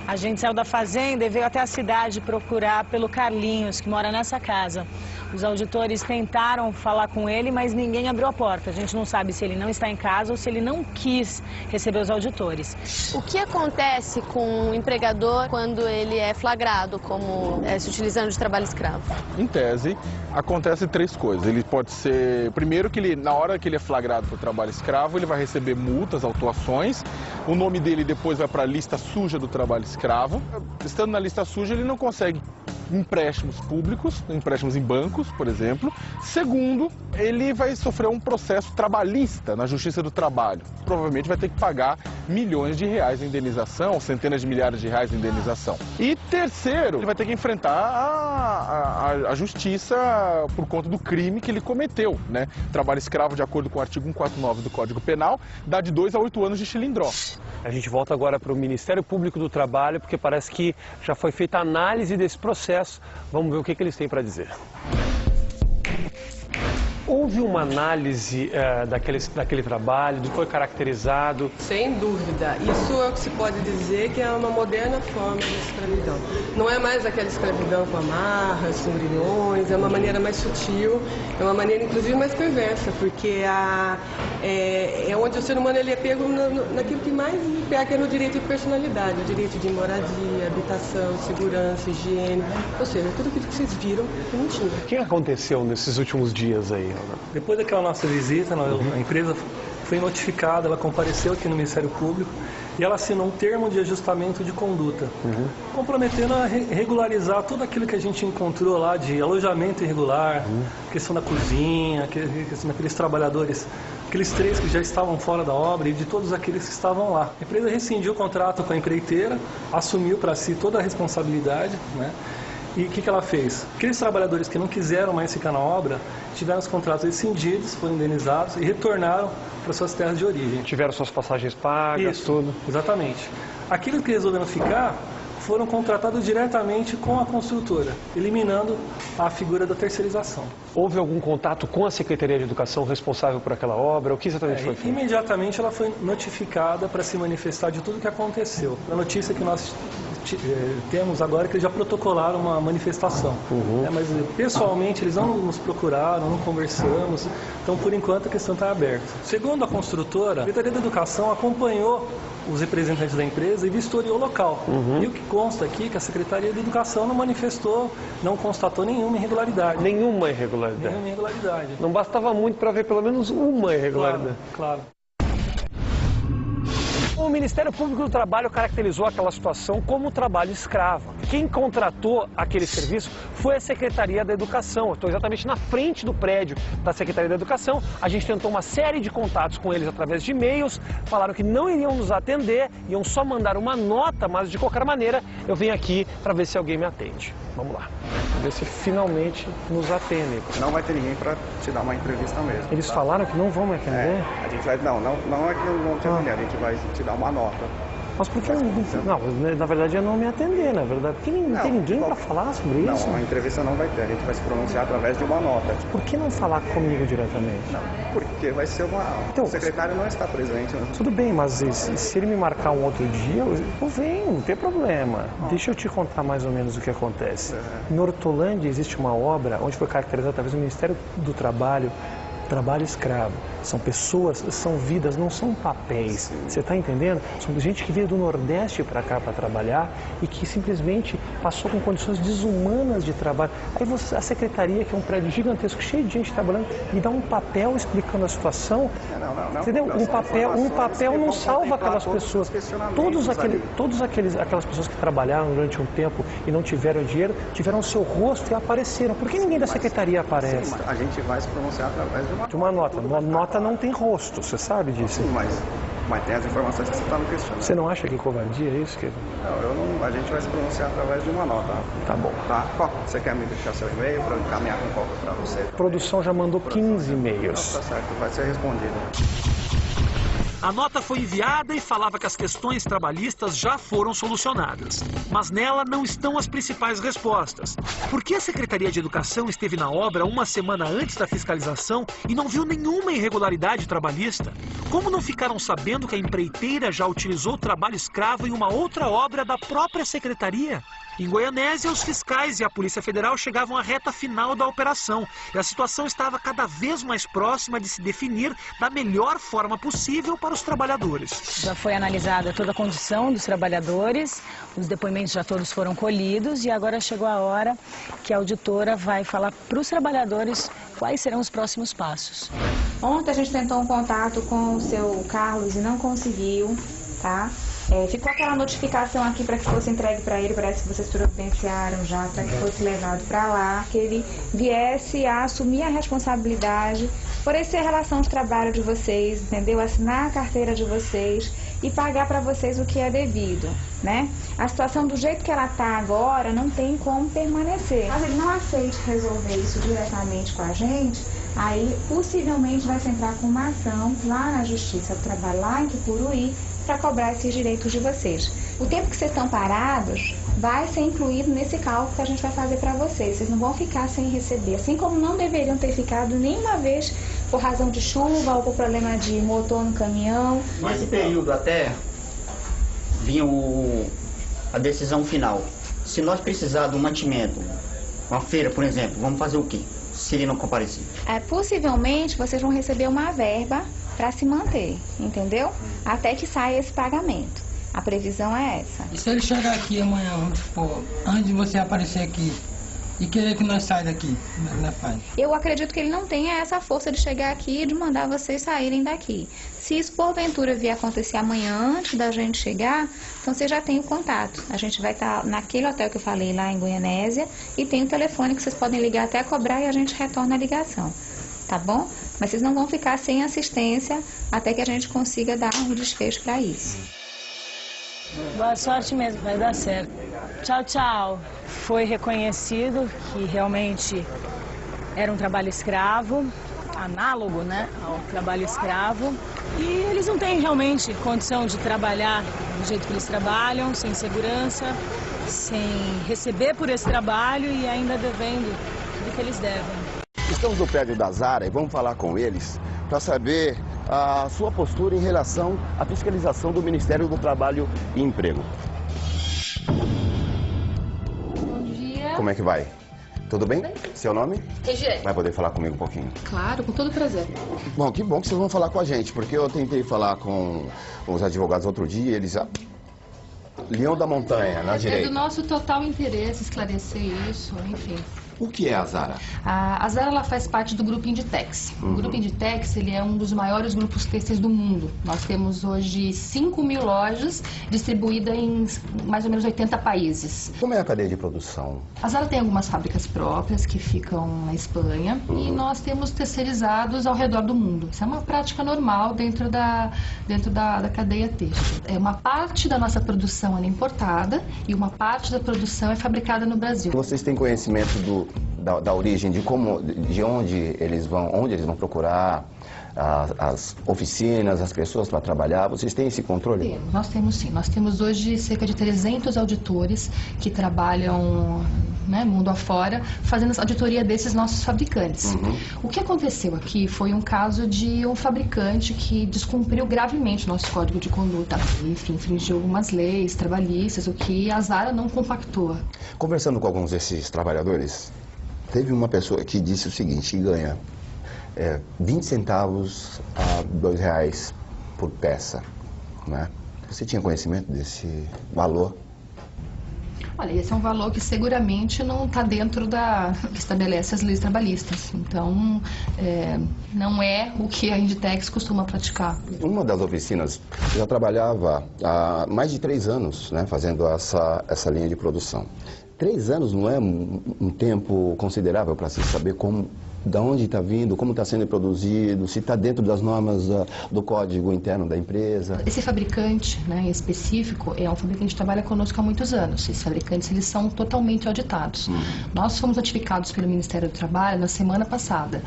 A gente saiu da fazenda e veio até a cidade procurar pelo Carlinhos, que mora nessa casa. Os auditores tentaram falar com ele, mas ninguém abriu a porta. A gente não sabe se ele não está em casa ou se ele não quis receber os auditores. O que acontece com o empregador quando ele é flagrado como se utilizando de trabalho escravo? Em tese, acontece 3 coisas. Ele pode ser... Primeiro, que ele, na hora que ele é flagrado por trabalho escravo, ele vai receber multas, autuações. O nome dele depois vai para a lista suja do trabalho escravo. Estando na lista suja, ele não consegue empréstimos públicos, empréstimos em bancos, por exemplo. Segundo, ele vai sofrer um processo trabalhista na Justiça do Trabalho. Provavelmente vai ter que pagar milhões de reais em indenização, centenas de milhares de reais em indenização. E terceiro, ele vai ter que enfrentar a justiça por conta do crime que ele cometeu, né? Trabalho escravo, de acordo com o artigo 149 do Código Penal, dá de 2 a 8 anos de chilindró. A gente volta agora para o Ministério Público do Trabalho, porque parece que já foi feita a análise desse processo. Vamos ver o que eles têm para dizer. Houve uma análise daquele trabalho, do que foi caracterizado? Sem dúvida. Isso é o que se pode dizer que é uma moderna forma de escravidão. Não é mais aquela escravidão com amarras, com grilhões, é uma maneira mais sutil, é uma maneira inclusive mais perversa, porque é onde o ser humano ele é pego naquilo que mais lhe pega, que é no direito de personalidade, o direito de moradia, habitação, segurança, higiene, ou seja, tudo aquilo que vocês viram que não tinha. O que aconteceu nesses últimos dias aí? Depois daquela nossa visita, a empresa foi notificada, ela compareceu aqui no Ministério Público e ela assinou um termo de ajustamento de conduta, comprometendo a regularizar tudo aquilo que a gente encontrou lá de alojamento irregular, questão da cozinha, questão daqueles trabalhadores, aqueles 3 que já estavam fora da obra e de todos aqueles que estavam lá. A empresa rescindiu o contrato com a empreiteira, assumiu para si toda a responsabilidade, né? E o que ela fez? Aqueles trabalhadores que não quiseram mais ficar na obra tiveram os contratos rescindidos, foram indenizados e retornaram para suas terras de origem. Tiveram suas passagens pagas, Isso, tudo. Exatamente. Aqueles que resolveram ficar foram contratados diretamente com a construtora, eliminando a figura da terceirização. Houve algum contato com a Secretaria de Educação responsável por aquela obra? O que exatamente foi feito? Imediatamente ela foi notificada para se manifestar de tudo o que aconteceu. A notícia que nós temos agora é que eles já protocolaram uma manifestação. Mas pessoalmente eles não nos procuraram, não conversamos, então por enquanto a questão está aberta. Segundo a construtora, a Secretaria da Educação acompanhou os representantes da empresa e vistoriou o local. E o que consta aqui é que a Secretaria de Educação não manifestou, não constatou nenhuma irregularidade. Nenhuma irregularidade? Nenhuma irregularidade. Não bastava muito para ver pelo menos uma irregularidade. Claro. O Ministério Público do Trabalho caracterizou aquela situação como trabalho escravo. Quem contratou aquele serviço foi a Secretaria da Educação. Eu estou exatamente na frente do prédio da Secretaria da Educação. A gente tentou uma série de contatos com eles através de e-mails, falaram que não iriam nos atender, iam só mandar uma nota, mas de qualquer maneira eu venho aqui para ver se alguém me atende. Vamos lá, ver se finalmente nos atendem. Não vai ter ninguém para te dar uma entrevista mesmo. Eles falaram que não vão me atender? A gente vai, não é que não vão te atender, a gente vai te dar uma nota. Mas por que não, na verdade é não me atender, na verdade, porque não tem ninguém para falar sobre isso? Não, a entrevista não vai ter, a gente vai se pronunciar através de uma nota. Por que não falar comigo diretamente? Não, porque vai ser uma... Então, o secretário não está presente. Né? Tudo bem, mas se ele me marcar um outro dia, eu venho, não tem problema. Deixa eu te contar mais ou menos o que acontece. Em Hortolândia existe uma obra onde foi caracterizada através do Ministério do Trabalho escravo. São pessoas, são vidas, não são papéis. Você está entendendo? São gente que veio do Nordeste para cá para trabalhar e que simplesmente passou com condições desumanas de trabalho. Aí a secretaria, que é um prédio gigantesco, cheio de gente trabalhando, me dá um papel explicando a situação. Entendeu? Um papel não salva aquelas pessoas. Todas aquelas pessoas que trabalharam durante um tempo e não tiveram dinheiro, tiveram o seu rosto e apareceram. Por que ninguém da secretaria aparece? A gente vai se pronunciar através de uma nota. Uma nota não tem rosto, você sabe disso? Sim, mas tem as informações que você está me questionando. Você não acha que covardia é isso, querido? Não, a gente vai se pronunciar através de uma nota. Tá bom. Tá? Você quer me deixar seu e-mail para encaminhar com cópia para você? A produção já mandou 15 e-mails. Tá certo, vai ser respondido. A nota foi enviada e falava que as questões trabalhistas já foram solucionadas. Mas nela não estão as principais respostas. Por que a Secretaria de Educação esteve na obra uma semana antes da fiscalização e não viu nenhuma irregularidade trabalhista? Como não ficaram sabendo que a empreiteira já utilizou o trabalho escravo em uma outra obra da própria Secretaria? Em Goianésia, os fiscais e a Polícia Federal chegavam à reta final da operação e a situação estava cada vez mais próxima de se definir da melhor forma possível para os trabalhadores. Já foi analisada toda a condição dos trabalhadores, os depoimentos já todos foram colhidos e agora chegou a hora que a auditora vai falar para os trabalhadores quais serão os próximos passos. Ontem a gente tentou um contato com o seu Carlos e não conseguiu, tá? Ficou aquela notificação aqui para que fosse entregue para ele, parece que vocês providenciaram já, para que fosse levado para lá, que ele viesse a assumir a responsabilidade por essa relação de trabalho de vocês, entendeu? Assinar a carteira de vocês e pagar para vocês o que é devido, né? A situação do jeito que ela está agora não tem como permanecer. Mas ele não aceita resolver isso diretamente com a gente, aí possivelmente vai se entrar com uma ação lá na Justiça do Trabalho, lá em Tucuruí, para cobrar esses direitos de vocês. O tempo que vocês estão parados vai ser incluído nesse cálculo que a gente vai fazer para vocês. Vocês não vão ficar sem receber, assim como não deveriam ter ficado nenhuma vez por razão de chuva ou por problema de motor no caminhão. Nesse período até vinha a decisão final. Se nós precisar do mantimento, uma feira, por exemplo, vamos fazer o quê? Se ele não comparecer? Possivelmente vocês vão receber uma verba para se manter, entendeu? Até que saia esse pagamento. A previsão é essa. E se ele chegar aqui amanhã, vamos supor, antes de você aparecer aqui, E querer que nós saímos daqui, na faz. Eu acredito que ele não tenha essa força de chegar aqui e de mandar vocês saírem daqui. Se isso porventura vier acontecer amanhã, antes da gente chegar, então você já tem o contato. A gente vai estar naquele hotel que eu falei lá em Goianésia e tem o telefone que vocês podem ligar até cobrar e a gente retorna a ligação. Tá bom? Mas vocês não vão ficar sem assistência até que a gente consiga dar um desfecho para isso. Boa sorte mesmo, vai dar certo. Tchau, tchau. Foi reconhecido que realmente era um trabalho escravo, análogo, né, ao trabalho escravo. E eles não têm realmente condição de trabalhar do jeito que eles trabalham, sem segurança, sem receber por esse trabalho e ainda devendo o que eles devem. Estamos no prédio da Zara e vamos falar com eles para saber a sua postura em relação à fiscalização do Ministério do Trabalho e Emprego. Bom dia. Como é que vai? Tudo bem? Seu nome? Regiane. Vai poder falar comigo um pouquinho? Claro, com todo prazer. Bom, que bom que vocês vão falar com a gente, porque eu tentei falar com os advogados outro dia, eles... Leão da Montanha, na direita. É do nosso total interesse esclarecer isso, enfim. O que é a Zara? A Zara ela faz parte do Grupo Inditex. O Grupo Inditex ele é um dos maiores grupos têxteis do mundo. Nós temos hoje 5.000 lojas distribuídas em mais ou menos 80 países. Como é a cadeia de produção? A Zara tem algumas fábricas próprias que ficam na Espanha e nós temos terceirizados ao redor do mundo. Isso é uma prática normal dentro da cadeia têxtil. Uma parte da nossa produção é importada e uma parte da produção é fabricada no Brasil. Vocês têm conhecimento da origem, de onde eles vão procurar as oficinas, as pessoas para trabalhar? Vocês têm esse controle? Nós temos sim. Nós temos hoje cerca de 300 auditores que trabalham mundo afora, fazendo a auditoria desses nossos fabricantes. O que aconteceu aqui foi um caso de um fabricante que descumpriu gravemente o nosso código de conduta. Enfim, infringiu algumas leis trabalhistas, o que a Zara não compactou. Conversando com alguns desses trabalhadores, teve uma pessoa que disse o seguinte, que ganha 20 centavos a R$2 por peça, né? Você tinha conhecimento desse valor? Olha, esse é um valor que seguramente não está dentro que estabelece as leis trabalhistas. Então, não é o que a Inditex costuma praticar. Uma das oficinas já trabalhava há mais de 3 anos, né, fazendo essa linha de produção. 3 anos não é um tempo considerável para se saber da onde está vindo, como está sendo produzido, se está dentro das normas do código interno da empresa. Esse fabricante, em específico, é um fabricante que trabalha conosco há muitos anos. Esses fabricantes eles são totalmente auditados. Nós fomos notificados pelo Ministério do Trabalho na semana passada.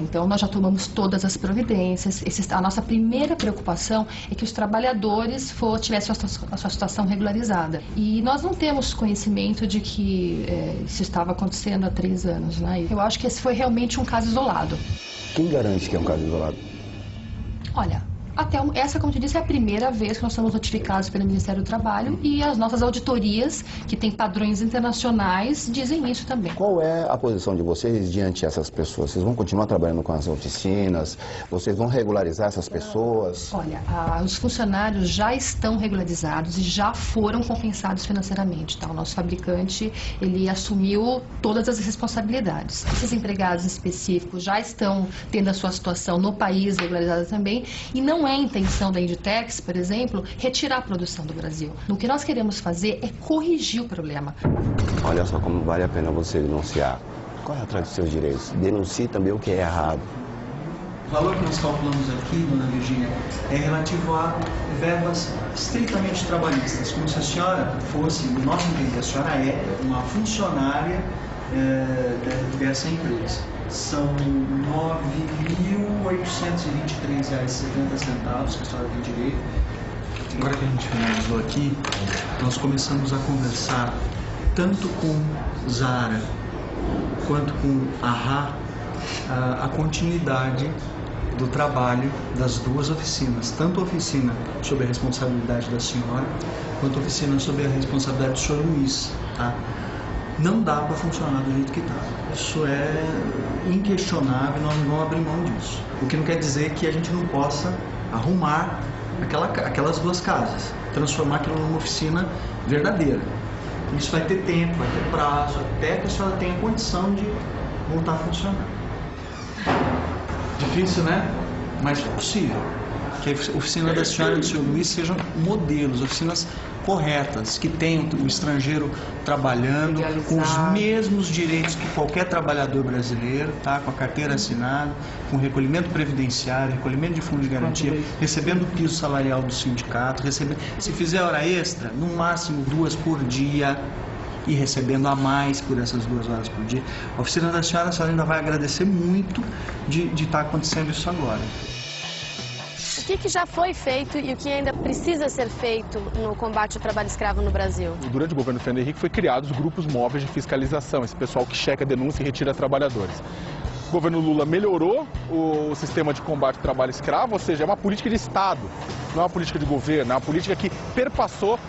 Então, nós já tomamos todas as providências. A nossa primeira preocupação é que os trabalhadores tivessem a sua situação regularizada. E nós não temos conhecimento de que isso estava acontecendo há 3 anos. Eu acho que esse foi realmente um caso isolado. Quem garante que é um caso isolado? Olha, essa, como te disse, é a primeira vez que nós somos notificados pelo Ministério do Trabalho e as nossas auditorias, que têm padrões internacionais, dizem isso também. Qual é a posição de vocês diante dessas pessoas? Vocês vão continuar trabalhando com as oficinas? Vocês vão regularizar essas pessoas? Olha, os funcionários já estão regularizados e já foram compensados financeiramente. Tá? O nosso fabricante, ele assumiu todas as responsabilidades. Esses empregados específicos já estão tendo a sua situação no país regularizada também e não é a intenção da Inditex, por exemplo, retirar a produção do Brasil. O que nós queremos fazer é corrigir o problema. Olha só como vale a pena você denunciar. Corre atrás dos seus direitos. Denuncie também o que é errado. O valor que nós calculamos aqui, dona Virgínia, é relativo a verbas estritamente trabalhistas, como se a senhora fosse, no nosso entender, a senhora é uma funcionária dessa empresa. São R$ 9.823,70 que a senhora tem direito. Agora que a gente finalizou aqui, nós começamos a conversar tanto com Zara quanto com a continuidade do trabalho das duas oficinas, tanto a oficina sob a responsabilidade da senhora, quanto a oficina sob a responsabilidade do senhor Luiz. Tá? Não dá para funcionar do jeito que está. Isso é inquestionável, nós não vamos abrir mão disso. O que não quer dizer que a gente não possa arrumar aquelas duas casas, transformar aquilo numa oficina verdadeira. Isso vai ter tempo, vai ter prazo, até que a senhora tenha condição de voltar a funcionar. Difícil, né? Mas é possível. Que a oficina da senhora e do senhor Luiz sejam modelos, oficinas corretas, que tenham o estrangeiro trabalhando com os mesmos direitos que qualquer trabalhador brasileiro, tá? Com a carteira assinada, com recolhimento previdenciário, recolhimento de fundo de garantia, recebendo o piso salarial do sindicato, se fizer hora extra, no máximo 2 por dia, e recebendo a mais por essas 2 horas por dia. A oficina da senhora, a senhora ainda vai agradecer muito de estar acontecendo isso agora. O que já foi feito e o que ainda precisa ser feito no combate ao trabalho escravo no Brasil? Durante o governo Fernando Henrique foi criados grupos móveis de fiscalização, esse pessoal que checa, denúncia e retira trabalhadores. O governo Lula melhorou o sistema de combate ao trabalho escravo, ou seja, é uma política de Estado, não é uma política de governo, é uma política que perpassou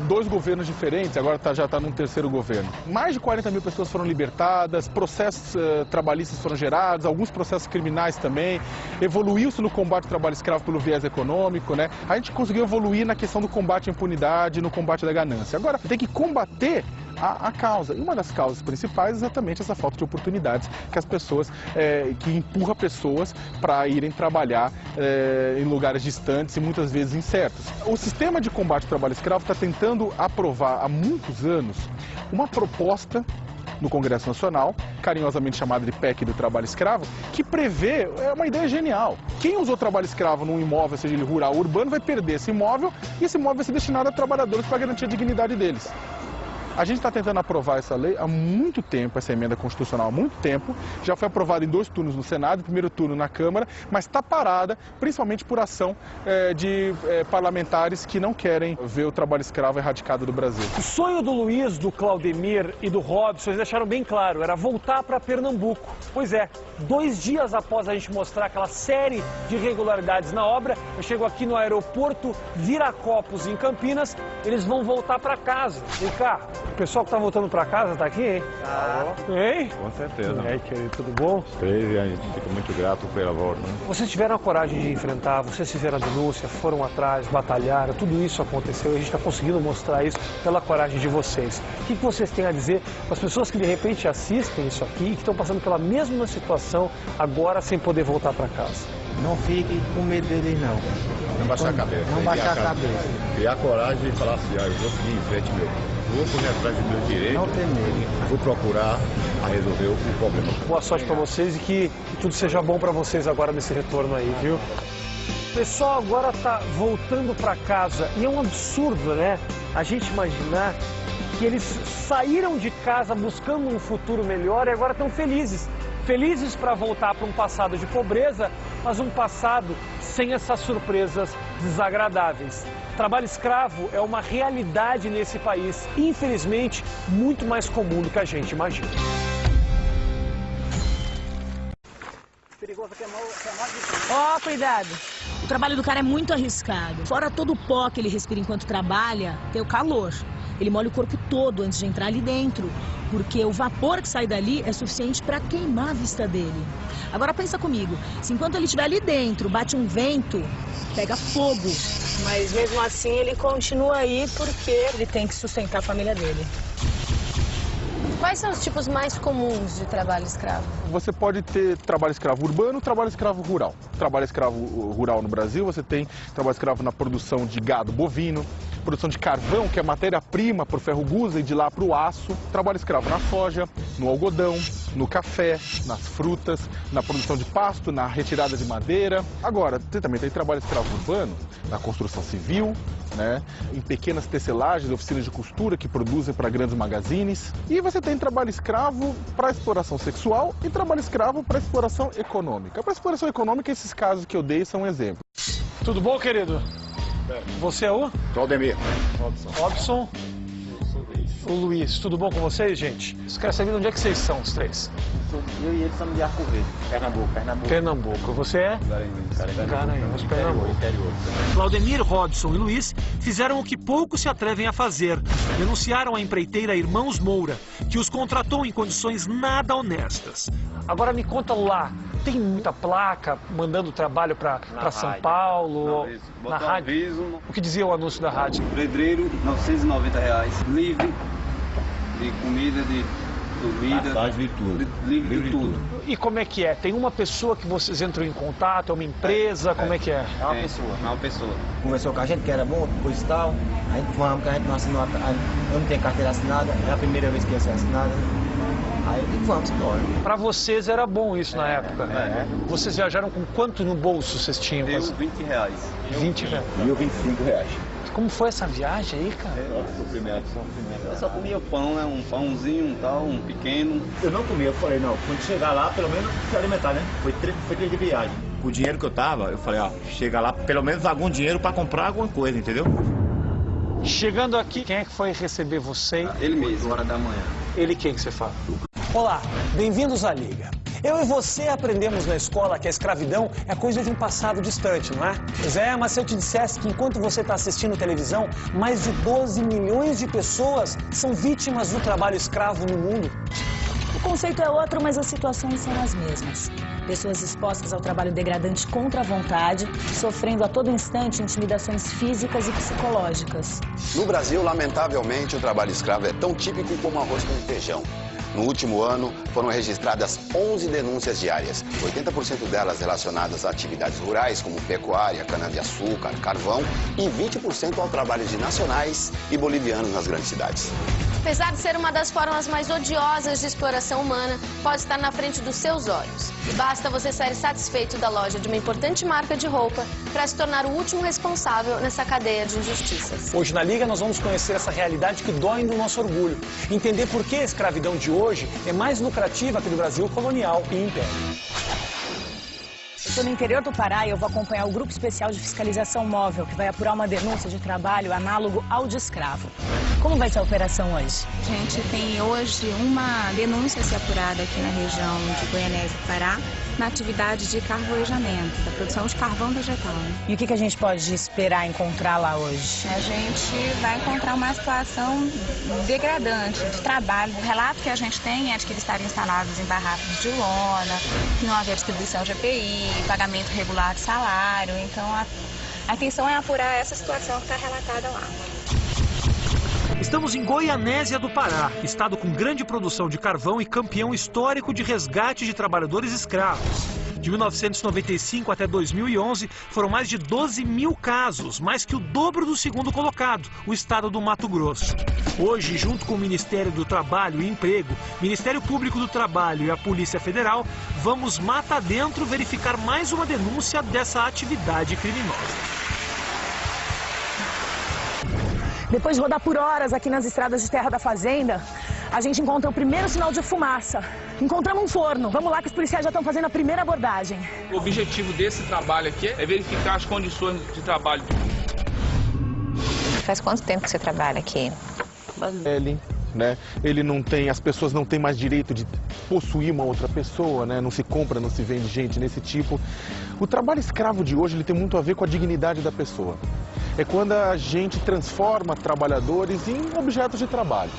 2 governos diferentes, agora já está num 3º governo. Mais de 40 mil pessoas foram libertadas, processos trabalhistas foram gerados, alguns processos criminais também, evoluiu-se no combate ao trabalho escravo pelo viés econômico, né? A gente conseguiu evoluir na questão do combate à impunidade, no combate da ganância. Agora, tem que combater a causa. E uma das causas principais é exatamente essa falta de oportunidades que as pessoas, que empurra pessoas para irem trabalhar em lugares distantes e muitas vezes incertos. O sistema de combate ao trabalho escravo está tentando aprovar há muitos anos uma proposta no Congresso Nacional, carinhosamente chamada de PEC do trabalho escravo, que prevê, é uma ideia genial. Quem usou trabalho escravo num imóvel, seja ele rural ou urbano, vai perder esse imóvel e esse imóvel vai ser destinado a trabalhadores para garantir a dignidade deles. A gente está tentando aprovar essa lei há muito tempo, essa emenda constitucional há muito tempo. Já foi aprovada em 2 turnos no Senado, em primeiro turno na Câmara, mas está parada, principalmente por ação de parlamentares que não querem ver o trabalho escravo erradicado do Brasil. O sonho do Luiz, do Claudemir e do Robson, eles deixaram bem claro, era voltar para Pernambuco. Pois é, 2 dias após a gente mostrar aquela série de irregularidades na obra, eu chego aqui no aeroporto Viracopos, em Campinas, eles vão voltar para casa. Vem cá. O pessoal que tá voltando para casa tá aqui, hein? Hein? Com certeza. E aí, querido, tudo bom? E a gente fica muito grato pela volta. Né? Vocês tiveram a coragem de enfrentar, vocês fizeram a denúncia, foram atrás, batalharam, tudo isso aconteceu e a gente está conseguindo mostrar isso pela coragem de vocês. O que vocês têm a dizer para as pessoas que de repente assistem isso aqui e que estão passando pela mesma situação agora sem poder voltar para casa? Não fique com medo deles, não. Não baixar a cabeça. Não baixar a cabeça. Criar coragem de falar assim, eu vou seguir em frente, vou correr atrás do meu direito. Não tem medo. Vou procurar a resolver o problema. Boa sorte para vocês e que tudo seja bom para vocês agora nesse retorno aí, viu? O pessoal agora está voltando para casa e é um absurdo, né? A gente imaginar que eles saíram de casa buscando um futuro melhor e agora estão felizes. Felizes para voltar para um passado de pobreza, mas um passado sem essas surpresas desagradáveis. Trabalho escravo é uma realidade nesse país, infelizmente, muito mais comum do que a gente imagina. Ó, cuidado. O trabalho do cara é muito arriscado. Fora todo o pó que ele respira enquanto trabalha, tem o calor. Ele molha o corpo todo antes de entrar ali dentro, porque o vapor que sai dali é suficiente para queimar a vista dele. Agora pensa comigo, se enquanto ele estiver ali dentro, bate um vento, pega fogo. Mas mesmo assim ele continua aí porque ele tem que sustentar a família dele. Quais são os tipos mais comuns de trabalho escravo? Você pode ter trabalho escravo urbano, trabalho escravo rural. Trabalho escravo rural no Brasil, você tem trabalho escravo na produção de gado bovino, produção de carvão, que é matéria-prima para o ferro gusa e de lá para o aço. Trabalho escravo na soja, no algodão, no café, nas frutas, na produção de pasto, na retirada de madeira. Agora, você também tem trabalho escravo urbano na construção civil, né, em pequenas tecelagens, oficinas de costura que produzem para grandes magazines. E você tem trabalho escravo para exploração sexual e trabalho escravo para exploração econômica. Para exploração econômica, esses casos que eu dei são exemplos. Tudo bom, querido? Você é o? Claudemir. Robson. O Luiz. Tudo bom com vocês, gente? Eu quero saber de onde é que vocês são, os três. Eu e ele somos de Arco Verde, Pernambuco. Pernambuco. Você é? Garanhuns, Pernambuco. Claudemir, Robson e Luiz fizeram o que poucos se atrevem a fazer. Denunciaram a empreiteira Irmãos Moura, que os contratou em condições nada honestas. Agora me conta lá, tem muita placa mandando trabalho para São Paulo? Na rádio? O que dizia o anúncio da rádio? Pedreiro, R$ 990, livre, de comida, de dormida. Passagem de tudo. Livre de tudo. E como é que é? Tem uma pessoa que vocês entram em contato, é uma empresa, como é que é? É uma pessoa. É uma pessoa. Conversou com a gente que era bom, depois e tal. A gente vamos, que a gente não assinou, eu não tenho carteira assinada, é a primeira vez que ia ser assinada. Aí vamos embora. Pra vocês era bom isso na época? É. Vocês viajaram com quanto no bolso vocês tinham? Deu R$20. 20 reais. R$25. Como foi essa viagem aí, cara? Eu só comia pão, né? Um pãozinho, um tal, um pequeno. Eu não comia, eu falei, não, quando chegar lá, pelo menos se alimentar, né? Foi 3 de viagem. Com o dinheiro que eu tava, eu falei, ó, chega lá, pelo menos algum dinheiro pra comprar alguma coisa, entendeu? Chegando aqui, quem é que foi receber você? Ele mesmo, hora da manhã. Ele quem que você fala? Olá, bem-vindos à Liga. Eu e você aprendemos na escola que a escravidão é coisa de um passado distante, não é? Mas se eu te dissesse que enquanto você está assistindo televisão, mais de 12 milhões de pessoas são vítimas do trabalho escravo no mundo? O conceito é outro, mas as situações são as mesmas. Pessoas expostas ao trabalho degradante contra a vontade, sofrendo a todo instante intimidações físicas e psicológicas. No Brasil, lamentavelmente, o trabalho escravo é tão típico como arroz com feijão. No último ano, foram registradas 11 denúncias diárias, 80% delas relacionadas a atividades rurais, como pecuária, cana-de-açúcar, carvão, e 20% ao trabalho de nacionais e bolivianos nas grandes cidades. Apesar de ser uma das formas mais odiosas de exploração humana, pode estar na frente dos seus olhos. E basta você sair satisfeito da loja de uma importante marca de roupa para se tornar o último responsável nessa cadeia de injustiças. Hoje na Liga nós vamos conhecer essa realidade que dói no nosso orgulho. Entender por que a escravidão de hoje é mais lucrativa que do Brasil colonial e império. Estou no interior do Pará e eu vou acompanhar o Grupo Especial de Fiscalização Móvel, que vai apurar uma denúncia de trabalho análogo ao de escravo. Como vai ser a operação hoje? A gente tem hoje uma denúncia a ser apurada aqui na região de Goianésia, Pará, na atividade de carvoejamento, da produção de carvão vegetal. E o que a gente pode esperar encontrar lá hoje? A gente vai encontrar uma situação degradante de trabalho. O relato que a gente tem é de que eles estariam instalados em barracos de lona, que não havia distribuição de EPI, pagamento regular de salário. Então, a intenção é apurar essa situação que está relatada lá. Estamos em Goianésia do Pará, estado com grande produção de carvão e campeão histórico de resgate de trabalhadores escravos. De 1995 até 2011, foram mais de 12 mil casos, mais que o dobro do segundo colocado, o estado do Mato Grosso. Hoje, junto com o Ministério do Trabalho e Emprego, Ministério Público do Trabalho e a Polícia Federal, vamos mata dentro verificar mais uma denúncia dessa atividade criminosa. Depois de rodar por horas aqui nas estradas de terra da fazenda, a gente encontra o primeiro sinal de fumaça. Encontramos um forno. Vamos lá que os policiais já estão fazendo a primeira abordagem. O objetivo desse trabalho aqui é verificar as condições de trabalho. Faz quanto tempo que você trabalha aqui? Né? Ele não tem, as pessoas não têm mais direito de possuir uma outra pessoa, né? Não se compra, não se vende gente nesse tipo. O trabalho escravo de hoje ele tem muito a ver com a dignidade da pessoa. É quando a gente transforma trabalhadores em objetos de trabalho.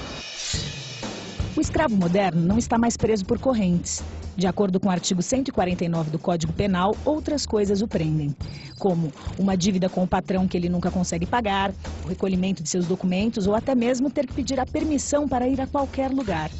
O escravo moderno não está mais preso por correntes. De acordo com o artigo 149 do Código Penal, outras coisas o prendem, como uma dívida com o patrão que ele nunca consegue pagar, o recolhimento de seus documentos ou até mesmo ter que pedir a permissão para ir a qualquer lugar.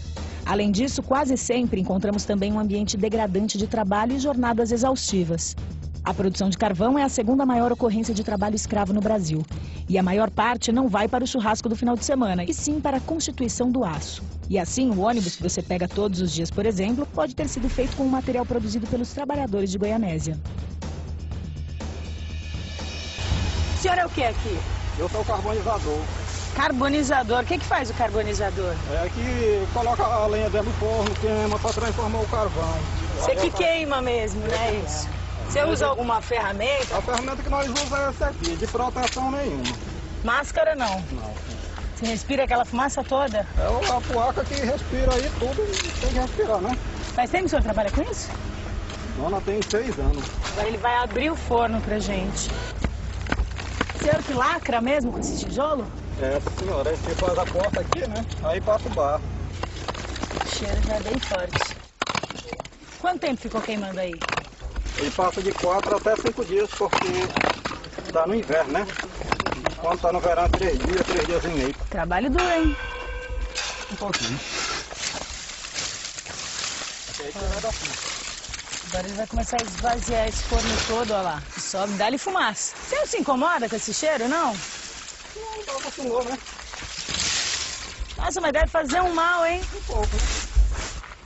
Além disso, quase sempre encontramos também um ambiente degradante de trabalho e jornadas exaustivas. A produção de carvão é a segunda maior ocorrência de trabalho escravo no Brasil. E a maior parte não vai para o churrasco do final de semana, e sim para a constituição do aço. E assim, o ônibus que você pega todos os dias, por exemplo, pode ter sido feito com um material produzido pelos trabalhadores de Goianésia. O senhor é o que aqui? Eu sou o carbonizador. Carbonizador? O que faz o carbonizador? É que coloca a lenha dentro do forno, queima para transformar o carvão. Você que queima mesmo, né, isso? Você usa alguma ferramenta? A ferramenta que nós usamos é essa aqui, de proteção nenhuma. Máscara não? Não. Você respira aquela fumaça toda? É a poaca que respira aí tudo, tem que respirar, né? Faz tempo que o senhor trabalha com isso? Dona tem 6 anos. Agora ele vai abrir o forno pra gente. O senhor que lacra mesmo com esse tijolo? É, senhora, aí você faz a porta aqui, né? Aí passa o barro. O cheiro já é bem forte. Quanto tempo ficou queimando aí? Ele passa de 4 até 5 dias, porque tá no inverno, né? Quando tá no verão, 3 dias e meio. Trabalho duro, hein? um pouquinho. Agora ele vai começar a esvaziar esse forno todo, olha lá. Sobe, dá-lhe fumaça. Você não se incomoda com esse cheiro, não? Não, acostumou, né? Nossa, mas deve fazer um mal, hein? Um pouco, né?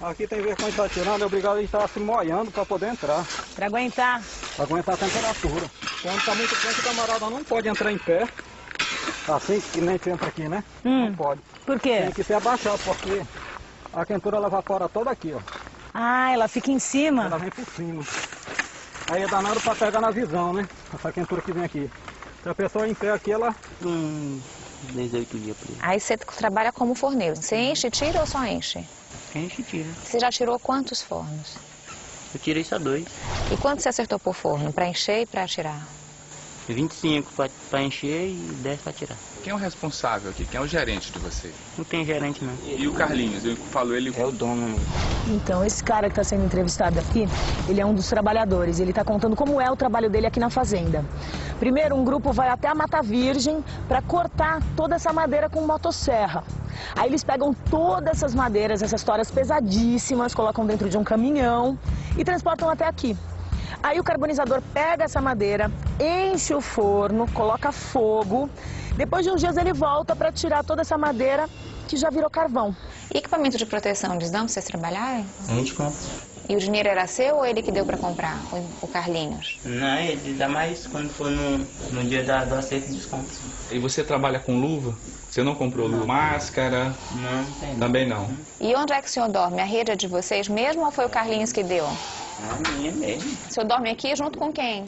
Aqui tem vezes que a gente tá tirando, é obrigado a estar se molhando para poder entrar. Pra aguentar. Para aguentar a temperatura. Quando tá muito quente, o camarada não pode entrar em pé. Assim que nem entra aqui, né? Não pode. Por quê? Tem que se abaixar, porque a quentura ela evapora toda aqui, ó. Ah, ela fica em cima? Ela vem por cima. Aí é danado para pegar na visão, né? Essa quentura que vem aqui. Se a pessoa em pé aqui, ela... 18 dias por aí. Aí você trabalha como forneiro. Você enche, tira ou só enche? Enche e tira. Você já tirou quantos fornos? Eu tirei só 2. E quanto você acertou por forno? Para encher e para tirar? 25 para encher e 10 para tirar. Quem é o responsável aqui? Quem é o gerente de você? Não tem gerente, não. E o Carlinhos? Eu falo ele... É o dono. Então, esse cara que está sendo entrevistado aqui, ele é um dos trabalhadores. Ele está contando como é o trabalho dele aqui na fazenda. Primeiro, um grupo vai até a Mata Virgem para cortar toda essa madeira com motosserra. Aí eles pegam todas essas madeiras, essas toras pesadíssimas, colocam dentro de um caminhão e transportam até aqui. Aí o carbonizador pega essa madeira, enche o forno, coloca fogo. Depois de uns dias ele volta para tirar toda essa madeira que já virou carvão. E equipamento de proteção, eles dão para vocês trabalharem? A gente compra. E o dinheiro era seu ou ele que deu para comprar, o Carlinhos? Não, ele dá mais quando for no dia do acerto de desconto. E você trabalha com luva? Você não comprou luva? Máscara? Não, tem. Também não. E onde é que o senhor dorme? A rede é de vocês mesmo ou foi o Carlinhos que deu? A minha mesmo. O senhor dorme aqui junto com quem?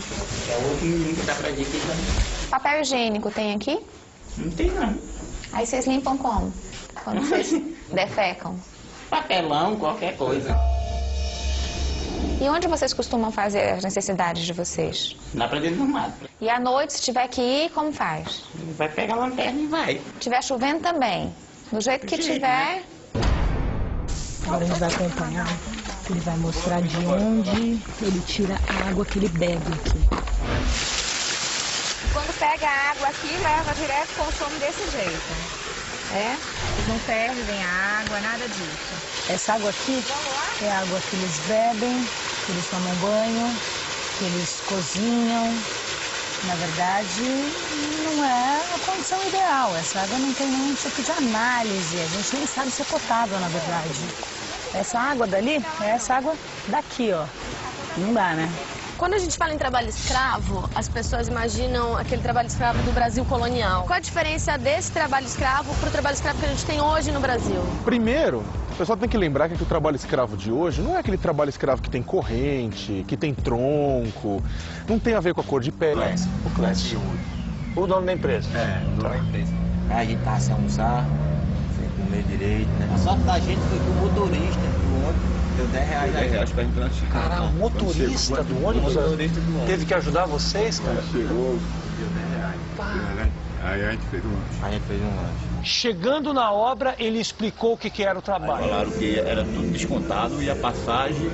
É o outro menino que dá pra gente aqui também. Papel higiênico tem aqui? Não tem, não. Aí vocês limpam como? Quando vocês defecam? Papelão, qualquer coisa. E onde vocês costumam fazer as necessidades de vocês? Lá pra dentro do mato. E à noite, se tiver que ir, como faz? Vai pegar a lanterna e vai. Se tiver chovendo também? Do jeito que tiver... Né? Agora a gente vai acompanhar. Ele vai mostrar de onde ele tira a água que ele bebe aqui. Quando pega a água aqui, leva direto e consome desse jeito. É? Eles não fervem a água, nada disso. Essa água aqui é a água que eles bebem, que eles tomam banho, que eles cozinham. Na verdade, não é a condição ideal. Essa água não tem nenhum tipo de análise. A gente nem sabe se é potável, na verdade. Essa água dali é essa água daqui, ó. Não dá, né? Quando a gente fala em trabalho escravo, as pessoas imaginam aquele trabalho escravo do Brasil colonial. Qual a diferença desse trabalho escravo para o trabalho escravo que a gente tem hoje no Brasil? Primeiro, o pessoal tem que lembrar que o trabalho escravo de hoje não é aquele trabalho escravo que tem corrente, que tem tronco, não tem a ver com a cor de pele. O Clécio. O dono da empresa. É, o dono da empresa. Aí a gente tá sem almoçar, sem comer direito, né? A sorte da gente foi que o motorista do ônibus deu R$10. R$10 pra entrar. Caralho, o motorista do ônibus teve que ajudar vocês, cara? Chegou, deu R$10. Aí a gente fez um lanche. Chegando na obra, ele explicou o que era o trabalho. Falaram que era tudo descontado e a passagem,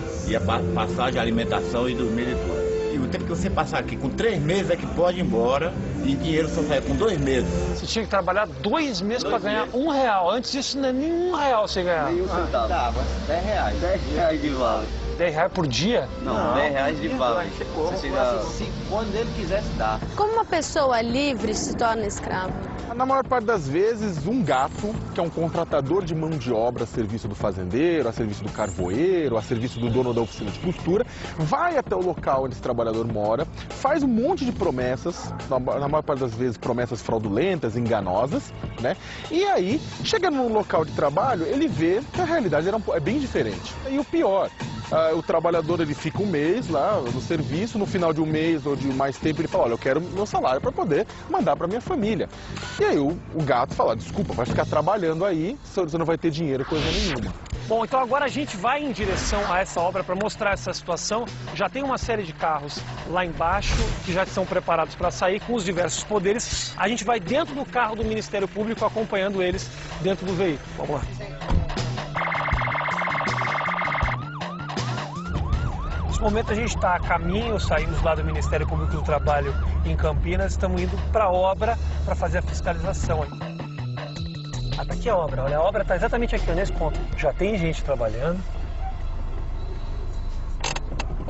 a alimentação e dormir e tudo. E o tempo que você passar aqui com 3 meses é que pode ir embora e dinheiro só sai com 2 meses. Você tinha que trabalhar 2 meses para ganhar R$1. Antes disso, não é nem R$1 você ganhava. Nem um centavo. Dava R$10. R$10 de vale. R$10 por dia? Não, R$10 de vale. Você chega... Quando ele quisesse dar. Como uma pessoa livre se torna escravo? Na maior parte das vezes, um gato, que é um contratador de mão de obra a serviço do fazendeiro, a serviço do carvoeiro, a serviço do dono da oficina de costura, vai até o local onde esse trabalhador mora, faz um monte de promessas, na maior parte das vezes promessas fraudulentas, enganosas, né? E aí, chegando no local de trabalho, ele vê que a realidade é bem diferente. E o pior, o trabalhador ele fica um mês lá no serviço, no final de um mês ou de mais tempo ele fala, olha, eu quero meu salário para poder mandar para minha família. E aí o gato fala, desculpa, vai ficar trabalhando aí, você não vai ter dinheiro, coisa nenhuma. Bom, então agora a gente vai em direção a essa obra para mostrar essa situação. Já tem uma série de carros lá embaixo que já estão preparados para sair com os diversos poderes. A gente vai dentro do carro do Ministério Público acompanhando eles dentro do veículo. Vamos lá. Nesse momento a gente está a caminho, saímos lá do Ministério Público do Trabalho em Campinas, estamos indo para a obra para fazer a fiscalização. Ah, tá aqui a obra. Olha, a obra tá exatamente aqui, nesse ponto. Já tem gente trabalhando.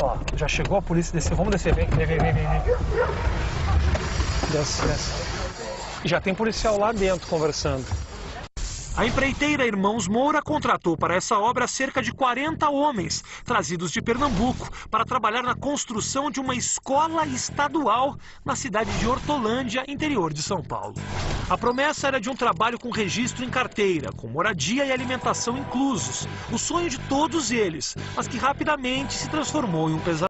Ó, já chegou a polícia desceu. Vamos descer, vem. Desce. E já tem policial lá dentro conversando. A empreiteira Irmãos Moura contratou para essa obra cerca de 40 homens, trazidos de Pernambuco, para trabalhar na construção de uma escola estadual na cidade de Hortolândia, interior de São Paulo. A promessa era de um trabalho com registro em carteira, com moradia e alimentação inclusos. O sonho de todos eles, mas que rapidamente se transformou em um pesadelo.